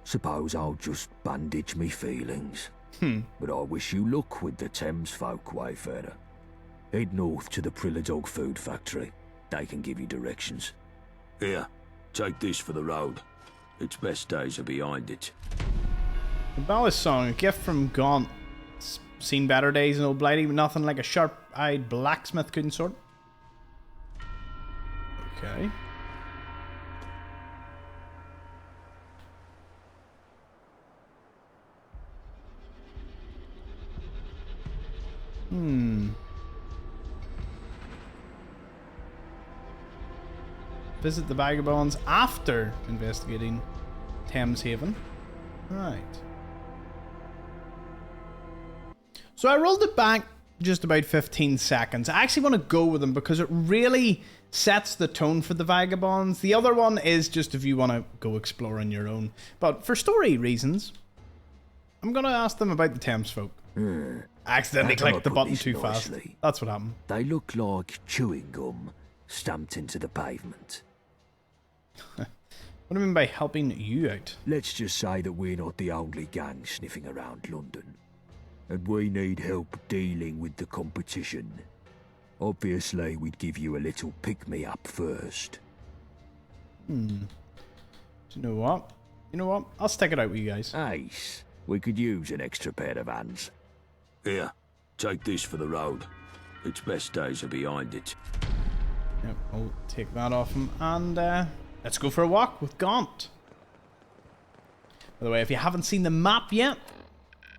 Suppose I'll just bandage me feelings. But I wish you luck with the Thames folk, Wayfarer. Head north to the prologue food factory. They can give you directions. Here, take this for the road. Its best days are behind it. The ballad song, a gift from Gaunt. Seen better days in Old Blighty, but nothing like a sharp-eyed blacksmith couldn't sort. Okay. Visit the Vagabonds after investigating Thames Haven. Right. So I rolled it back just about 15 seconds. I actually want to go with them because it really sets the tone for the Vagabonds. The other one is just if you want to go explore on your own. But for story reasons, I'm going to ask them about the Thames folk. I accidentally clicked the button too fast. That's what happened. They look like chewing gum stamped into the pavement. What do you mean by helping you out? Let's just say that we're not the only gang sniffing around London. And we need help dealing with the competition. Obviously, we'd give you a little pick-me-up first. Do you know what? I'll stick it out with you guys. Ace, we could use an extra pair of hands. Here, take this for the road. Its best days are behind it. Yep, I'll take that off him. And let's go for a walk with Gaunt. By the way, if you haven't seen the map yet,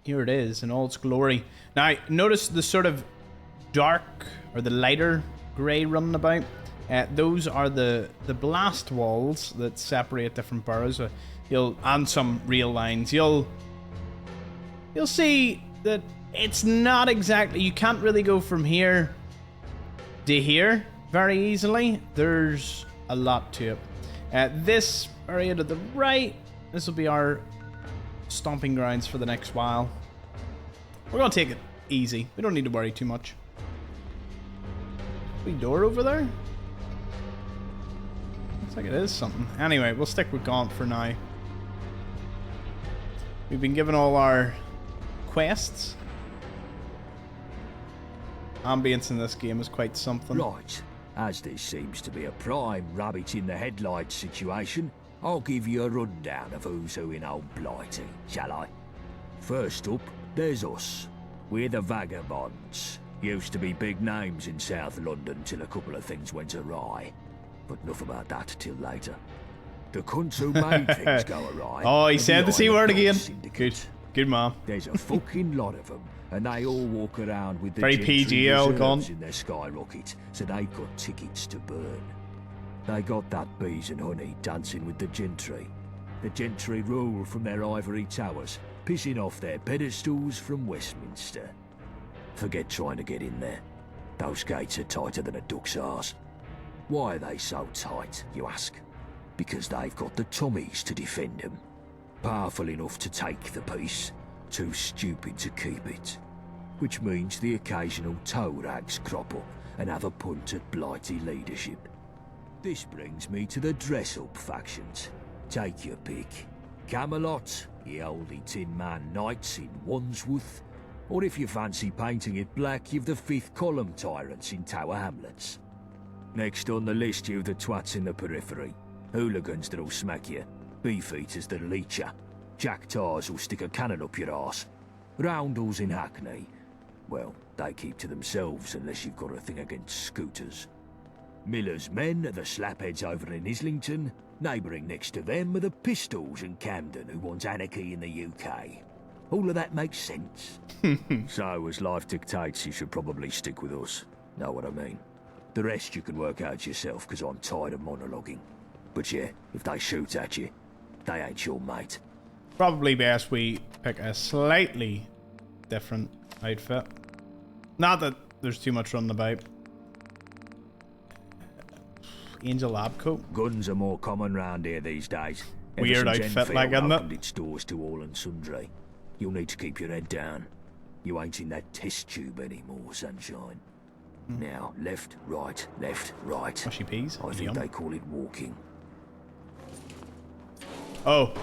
here it is in all its glory. Now, notice the sort of dark or the lighter grey running about. Those are the blast walls that separate different boroughs. And some real lines. You'll see that it's not exactly. You can't really go from here to here very easily. There's a lot to it. This area to the right. This will be our stomping grounds for the next while. We're gonna take it easy. We don't need to worry too much. Wee door over there? Looks like it is something. Anyway, we'll stick with Gaunt for now. We've been given all our quests. Ambience in this game is quite something. Right, as this seems to be a prime rabbit in the headlights situation, I'll give you a rundown of who's who in Old Blighty, shall I? First up, there's us. We're the Vagabonds. Used to be big names in South London till a couple of things went awry. But enough about that till later. The cunts who made things go awry. Oh, he said the C word again. Good man. There's a fucking lot of them, and they all walk around with the very PGL reserves in their skyrocket, so they've got tickets to burn. They got that bees and honey dancing with the gentry. The gentry rule from their ivory towers, pissing off their pedestals from Westminster. Forget trying to get in there. Those gates are tighter than a duck's arse. Why are they so tight, you ask? Because they've got the Tommies to defend them. Powerful enough to take the peace, too stupid to keep it. Which means the occasional toe rags crop up and have a punt at Blighty leadership. This brings me to the dress-up factions. Take your pick. Camelot, the oldie Tin Man Knights in Wandsworth, or if you fancy painting it black, you've the Fifth Column Tyrants in Tower Hamlets. Next on the list, you've the twats in the periphery. Hooligans that'll smack you. Beefeaters that'll eat you. Jack-tars who'll stick a cannon up your arse. Roundels in Hackney. Well, they keep to themselves unless you've got a thing against scooters. Miller's men are the slapheads over in Islington. Neighbouring next to them are the Pistols and Camden, who want anarchy in the UK. All of that makes sense. So, as life dictates, you should probably stick with us. Know what I mean? The rest you can work out yourself, because I'm tired of monologuing. But yeah, if they shoot at you, they ain't your mate. Probably best we pick a slightly different outfit. Not that there's too much running about. Angel lab coat. Guns are more common round here these days. Weird outfit, like, isn't it? Opened its doors to all and sundry. You'll need to keep your head down. You ain't in that test tube anymore, sunshine. Now, left, right, left, right. Mushy peas. I think they call it walking. Oh.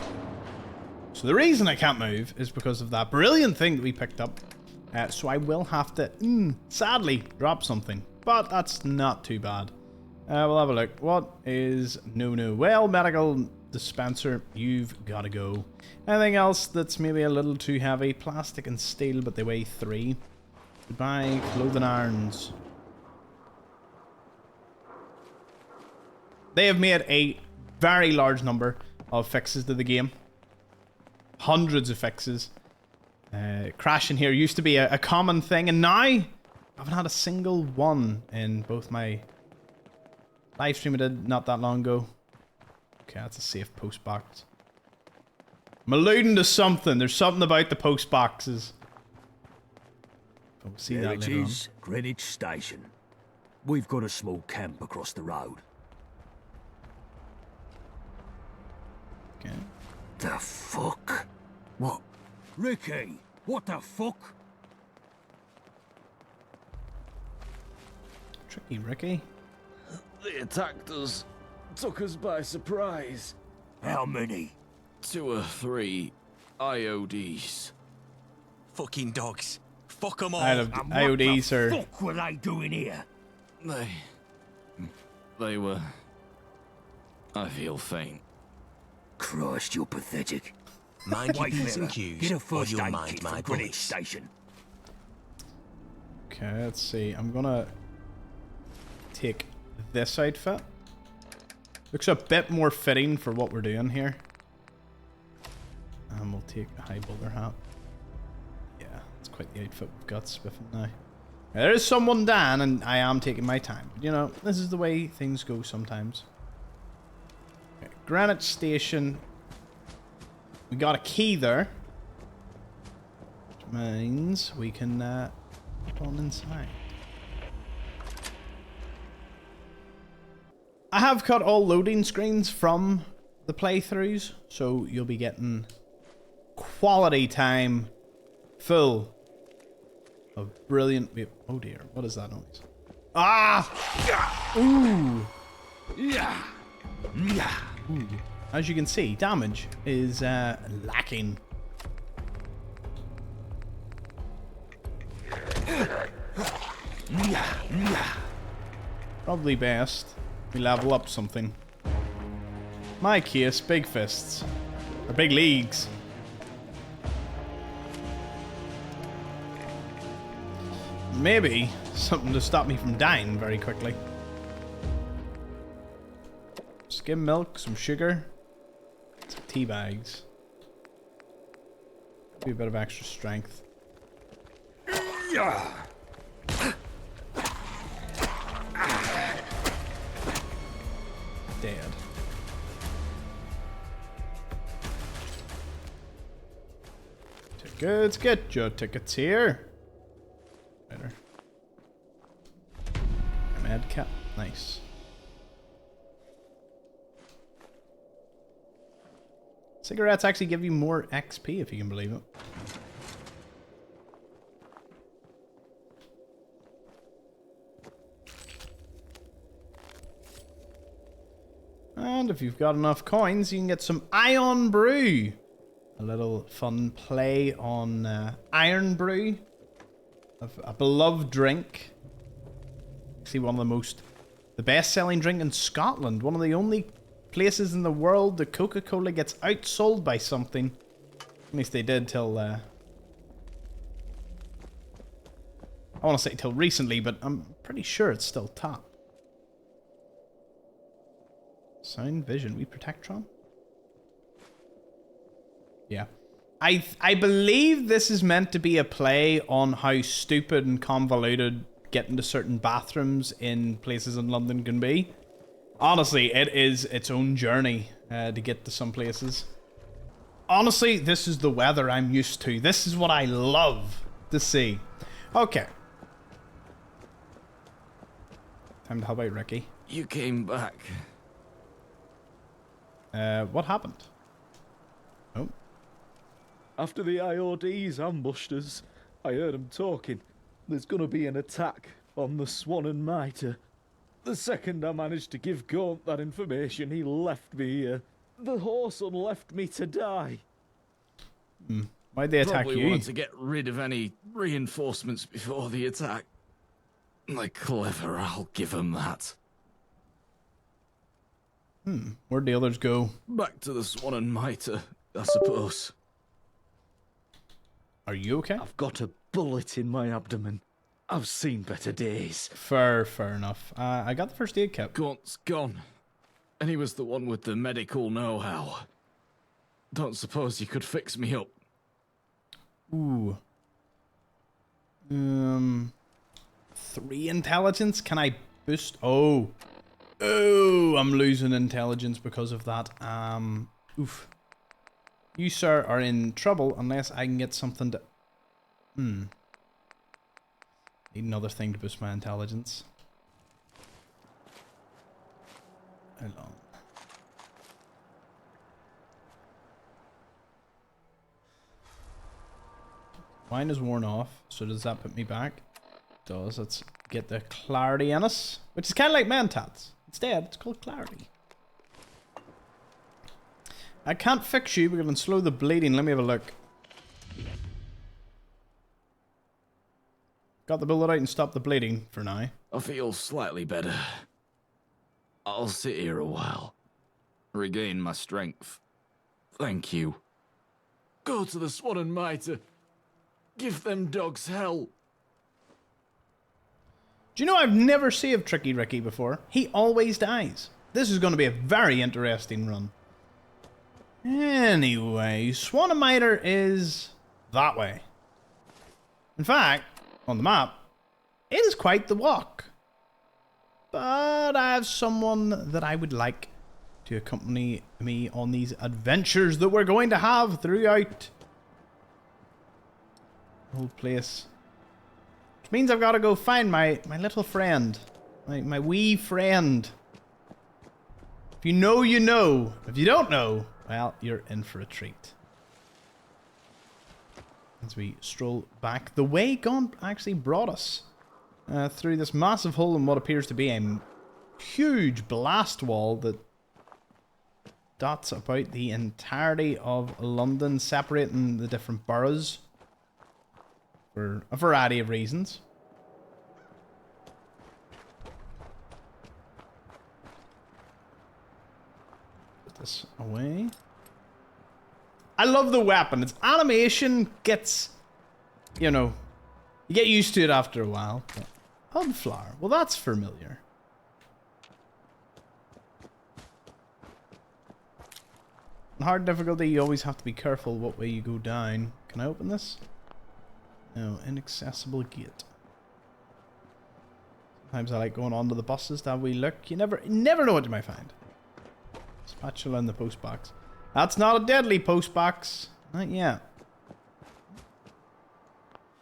So the reason I can't move is because of that brilliant thing that we picked up. So I will have to, sadly, drop something. But that's not too bad. We'll have a look. What is no? Well, medical dispenser, you've got to go. Anything else that's maybe a little too heavy? Plastic and steel, but they weigh 3. Goodbye, clothing irons. They have made a very large number of fixes to the game. Hundreds of fixes. Crashing here used to be a common thing, and now I haven't had a single one in both my live stream I did not that long ago. Okay, that's a safe post box. I'm alluding to something. There's something about the post boxes. We'll see there that it later is, Greenwich Station. We've got a small camp across the road. Okay. The fuck? What? Ricky, what the fuck? Tricky Ricky. They attacked us. Took us by surprise. How many? 2 or 3 IODs. Fucking dogs. Fuck them all. IODs are... What the fuck were they doing here? They were... I feel faint. Christ, you're pathetic. Mind your P's and Q's, Get a or first you'll aid mind kit my from Greenwich bullets. Station. Okay, let's see. I'm gonna take this outfit. Looks a bit more fitting for what we're doing here. And we'll take a high bowler hat. Yeah, it's quite the outfit we've got spiffing now. There is someone down, and I am taking my time. But, you know, this is the way things go sometimes. Okay, Greenwich Station. We got a key there. Which means we can go on inside. I have cut all loading screens from the playthroughs, so you'll be getting quality time full of brilliant... Oh dear, what is that noise? Ah! Ooh! Ooh. As you can see, damage is lacking. Probably best we level up something. My case, big fists. Or big leagues. Maybe something to stop me from dying very quickly. Skim milk, some sugar, some tea bags. Be a bit of extra strength. Dead. Tickets, get your tickets here. Better. Mad cat, nice. Cigarettes actually give you more XP if you can believe it. And if you've got enough coins, you can get some Iron Brew. A little fun play on Iron Brew. A beloved drink. Actually one of the best-selling drink in Scotland. One of the only places in the world that Coca-Cola gets outsold by something. At least they did till... I want to say till recently, but I'm pretty sure it's still top. Sound, vision, we protectron? Yeah. I believe this is meant to be a play on how stupid and convoluted getting to certain bathrooms in places in London can be. Honestly, it is its own journey to get to some places. Honestly, this is the weather I'm used to. This is what I love to see. Okay. Time to help out Ricky. You came back. What happened? Oh. After the IODs ambushed us, I heard them talking. There's gonna be an attack on the Swan and Mitre. The second I managed to give Gaunt that information, he left me here. The whoreson left me to die. Why'd they attack Probably you? wanted to get rid of any reinforcements before the attack. They're clever, I'll give them that. Where'd the others go? Back to the Swan and Mitre, I suppose. Are you okay? I've got a bullet in my abdomen. I've seen better days. Fair enough. I got the first aid kit. Gaunt's gone. And he was the one with the medical know-how. Don't suppose you could fix me up. Ooh. 3 intelligence? Can I boost? Oh, I'm losing intelligence because of that. Oof. You, sir, are in trouble unless I can get something to... Need another thing to boost my intelligence. Hold on. Mine is worn off, so does that put me back? It does. Let's get the clarity in us, which is kind of like Mentats. Instead, it's called clarity. I can't fix you, we're going to slow the bleeding. Let me have a look. Got the bullet out and stopped the bleeding for now. I feel slightly better. I'll sit here a while. Regain my strength. Thank you. Go to the Swan and Mitre. Give them dogs hell. Do you know I've never saved Tricky Ricky before? He always dies. This is going to be a very interesting run. Anyway, Swan and Mitre is that way. In fact, on the map, it is quite the walk. But I have someone that I would like to accompany me on these adventures that we're going to have throughout the whole place. Which means I've got to go find my little friend. My wee friend. If you know, you know. If you don't know, well, you're in for a treat. As we stroll back the way Gaunt actually brought us. Through this massive hole in what appears to be a huge blast wall that dots about the entirety of London, separating the different boroughs for a variety of reasons. Put this away. I love the weapon. Its animation gets, you know, you get used to it after a while. Hubflower. Well, that's familiar. In hard difficulty, you always have to be careful what way you go down. Can I open this? No, inaccessible gate. Sometimes I like going onto the buses to have a wee look. You never know what you might find. Spatula in the post box. That's not a deadly post box. Not yet.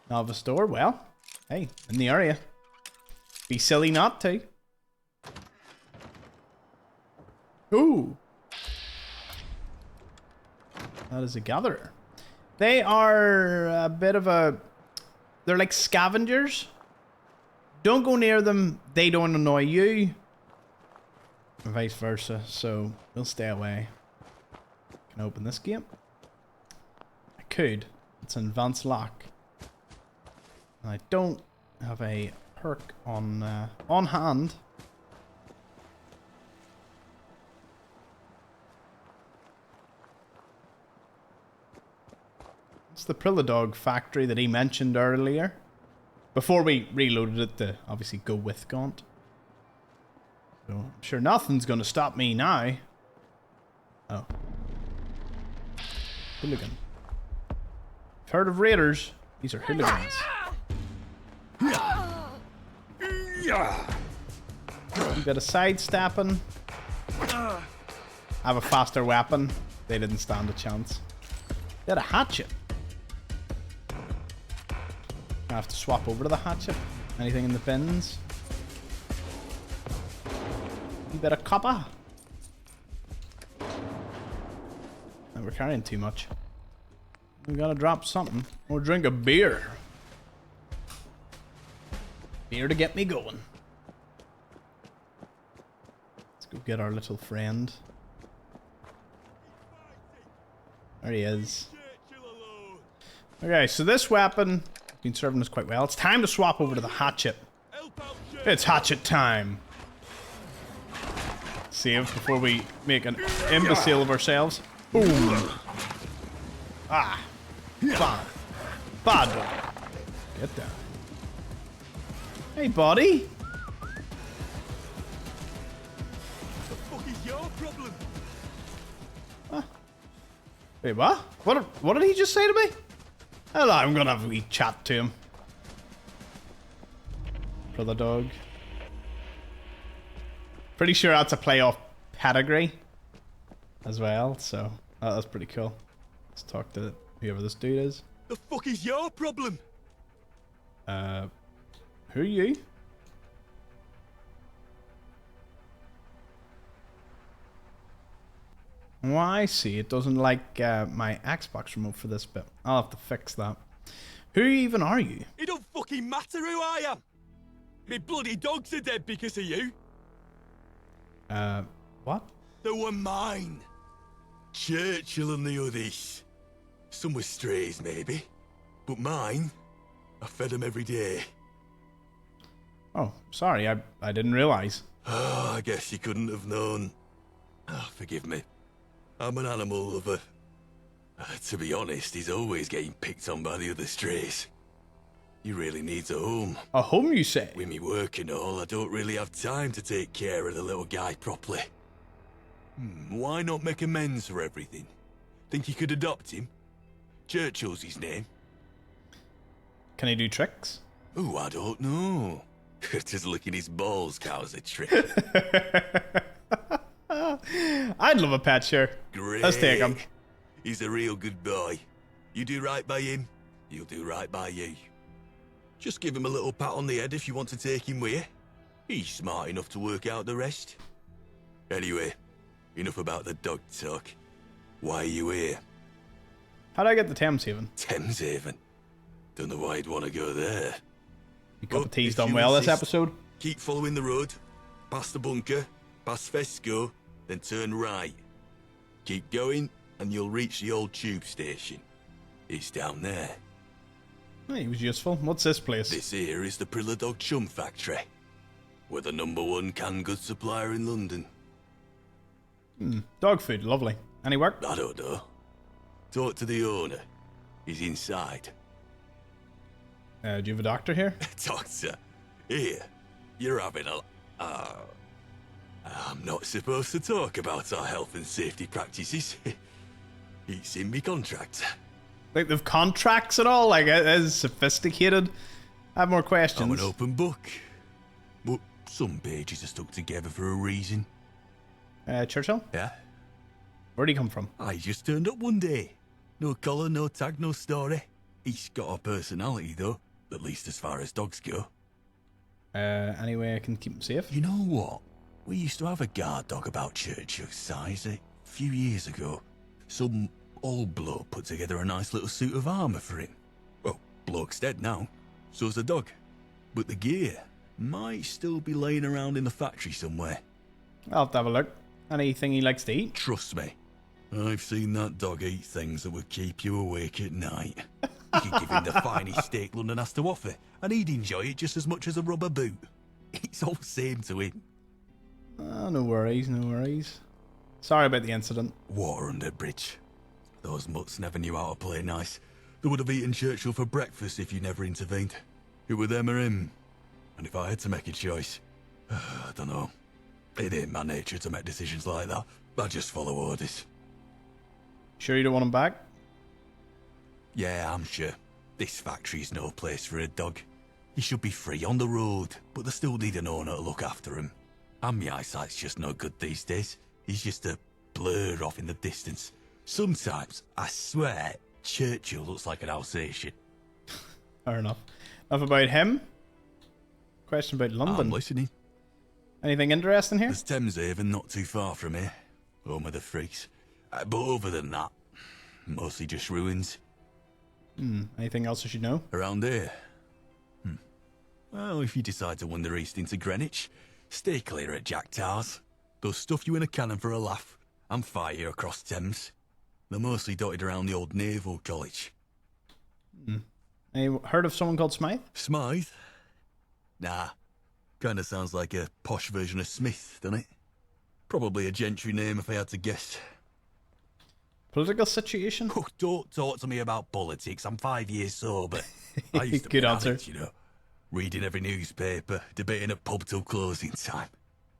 Novice door. Well, hey, in the area. Be silly not to. Ooh. That is a gatherer. They are a bit of a... They're like scavengers. Don't go near them. They don't annoy you. And vice versa. So, we'll stay away. Can I open this gate? I could. It's an advanced lock. And I don't have a perk on hand. It's the prologue factory that he mentioned earlier. Before we reloaded it to obviously go with Gaunt. So I'm sure nothing's gonna stop me now. Oh. Hooligan. I've heard of raiders. These are hooligans. A bit of sidestepping. I have a faster weapon. They didn't stand a chance. They had a hatchet. I have to swap over to the hatchet. Anything in the bins? A bit of copper. And we're carrying too much. We gotta drop something. Or drink a beer. Beer to get me going. Let's go get our little friend. There he is. Okay, so this weapon has been serving us quite well. It's time to swap over to the hatchet. It's hatchet time. Save before we make an imbecile of ourselves. Boom. Ah. Bad. Bad boy. Get down. Hey, buddy. What the fuck is your problem? Huh? Wait, what? What did he just say to me? Hello, I'm gonna have a wee chat to him. Brother dog. Pretty sure that's a playoff pedigree as well, so that's pretty cool. Let's talk to whoever this dude is. The fuck is your problem? Who are you? Oh, I see. It doesn't like my Xbox remote for this bit. I'll have to fix that. Who even are you? It don't fucking matter who I am. Me bloody dogs are dead because of you. What? They were mine. Churchill and the others. Some were strays, maybe. But mine, I fed them every day. Oh, sorry. I didn't realize. Oh, I guess you couldn't have known. Oh, forgive me. I'm an animal lover. To be honest, he's always getting picked on by the other strays. He really needs a home. A home, you say? With me work and all, I don't really have time to take care of the little guy properly. Why not make amends for everything? Think you could adopt him? Churchill's his name. Can he do tricks? Oh, I don't know. Just licking his balls counts a trick. I'd love a pet, sure. Great. Let's take him. He's a real good boy. You do right by him, he'll do right by you. Just give him a little pat on the head if you want to take him with you. He's smart enough to work out the rest. Anyway, enough about the dog talk. Why are you here? How do I get to Thames Haven? Thames Haven? Don't know why you'd want to go there. You got the tease done well this episode. Keep following the road, past the bunker, past Fesco, then turn right. Keep going, and you'll reach the old tube station. It's down there. Oh, he was useful. What's this place? This here is the Prologue Chum Factory. We're the #1 canned goods supplier in London. Dog food, lovely. Any work? I don't know. Talk to the owner. He's inside. Do you have a doctor here? Doctor? Here. You're having a... I'm not supposed to talk about our health and safety practices. It's in me contract. Like they've contracts at all? Like it is sophisticated? I have more questions. I'm an open book. But some pages are stuck together for a reason. Churchill? Yeah? Where'd he come from? I just turned up one day. No collar, no tag, no story. He's got a personality though, at least as far as dogs go. Any way I can keep him safe? You know what? We used to have a guard dog about Churchill's size a few years ago. Some old bloke put together a nice little suit of armour for him. Well, bloke's dead now, so's the dog. But the gear might still be laying around in the factory somewhere. I'll have to have a look. Anything he likes to eat? Trust me, I've seen that dog eat things that would keep you awake at night. You could give him the finest steak London has to offer, and he'd enjoy it just as much as a rubber boot. It's all same to him. No worries, no worries. Sorry about the incident. Water under bridge. Those mutts never knew how to play nice. They would have eaten Churchill for breakfast if you never intervened. It were them or him. And if I had to make a choice, I don't know. It ain't my nature to make decisions like that. I just follow orders. Sure you don't want him back? Yeah, I'm sure. This factory's no place for a dog. He should be free on the road, but they still need an owner to look after him. And my eyesight's just no good these days. He's just a blur off in the distance. Sometimes, I swear, Churchill looks like an Alsatian. Fair enough. Enough about him. Question about London. I'm listening. Anything interesting here? There's Thameshaven not too far from here. Home of the freaks. But other than that, mostly just ruins. Anything else I should know? Around here? Well, if you decide to wander east into Greenwich, stay clear at Jack Tars. They'll stuff you in a cannon for a laugh and fire you across Thames. They're mostly dotted around the old Naval College. Any heard of someone called Smythe? Smythe? Nah. Kinda sounds like a posh version of Smith, doesn't it? Probably a gentry name if I had to guess. Political situation? Oh, don't talk to me about politics. I'm 5 years sober. I used to Good be answer. addict, you know. Reading every newspaper, debating at pub till closing time.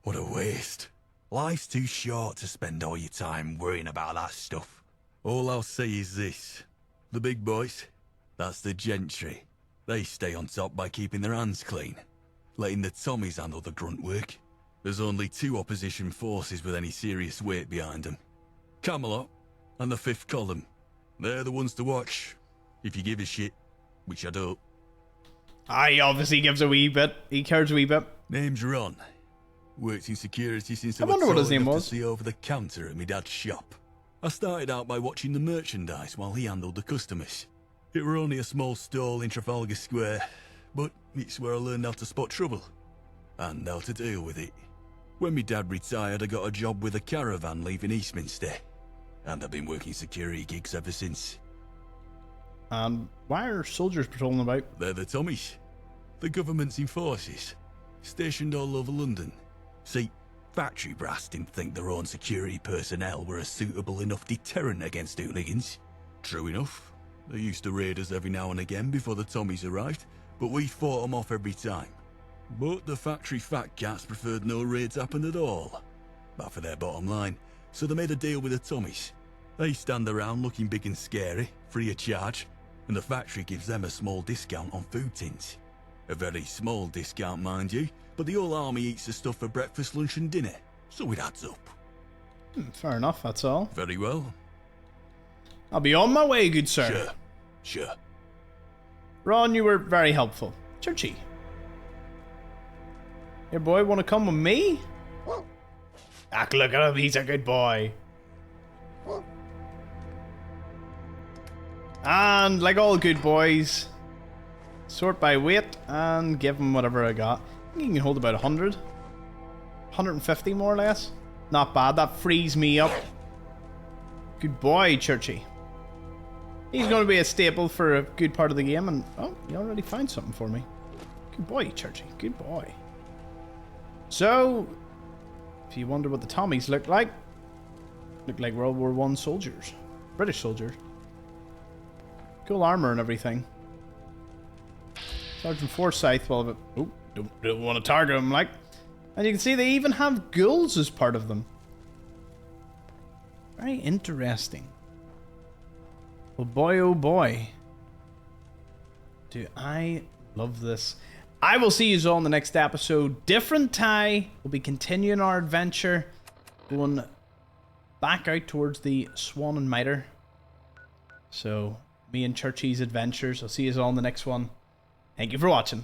What a waste. Life's too short to spend all your time worrying about that stuff. All I'll say is this. The big boys, that's the gentry. They stay on top by keeping their hands clean, letting the Tommies handle the grunt work. There's only 2 opposition forces with any serious weight behind them. Camelot and the 5th column. They're the ones to watch, if you give a shit, which I don't. He obviously gives a wee bit. He cares a wee bit. Name's Ron. Worked in security since I wonder what his was name enough was. to see over the counter at my dad's shop. I started out by watching the merchandise while he handled the customers. It were only a small stall in Trafalgar Square, but it's where I learned how to spot trouble and how to deal with it. When my dad retired, I got a job with a caravan leaving Eastminster, and I've been working security gigs ever since. Why are soldiers patrolling about? They're the Tommies. The government's in forces, stationed all over London. See, factory brass didn't think their own security personnel were a suitable enough deterrent against hooligans. True enough, they used to raid us every now and again before the Tommies arrived, but we fought them off every time. But the factory fat cats preferred no raids happened at all. But for their bottom line, so they made a deal with the Tommies. They stand around looking big and scary, free of charge, and the factory gives them a small discount on food tins. A very small discount, mind you, but the whole army eats the stuff for breakfast, lunch and dinner, so it adds up. Fair enough, that's all. Very well. I'll be on my way, good sir. Sure. Ron, you were very helpful. Churchy. Your boy want to come with me? Look at him, he's a good boy. And like all good boys, sort by weight and give him whatever I got. I think you can hold about 100. 150 more or less. Not bad, that frees me up. Good boy, Churchy. He's going to be a staple for a good part of the game, and oh, you already found something for me. Good boy, Churchy, good boy. So, if you wonder what the Tommies look like World War I soldiers. British soldiers. Cool armor and everything. Sergeant Forsyth, well, don't want to target him, like. And you can see they even have ghouls as part of them. Very interesting. Well, boy, oh boy. Do I love this. I will see you all in the next episode. Different tie. We'll be continuing our adventure. Going back out towards the Swan and Mitre. So, me and Churchy's adventures. I'll see you all in the next one. Thank you for watching.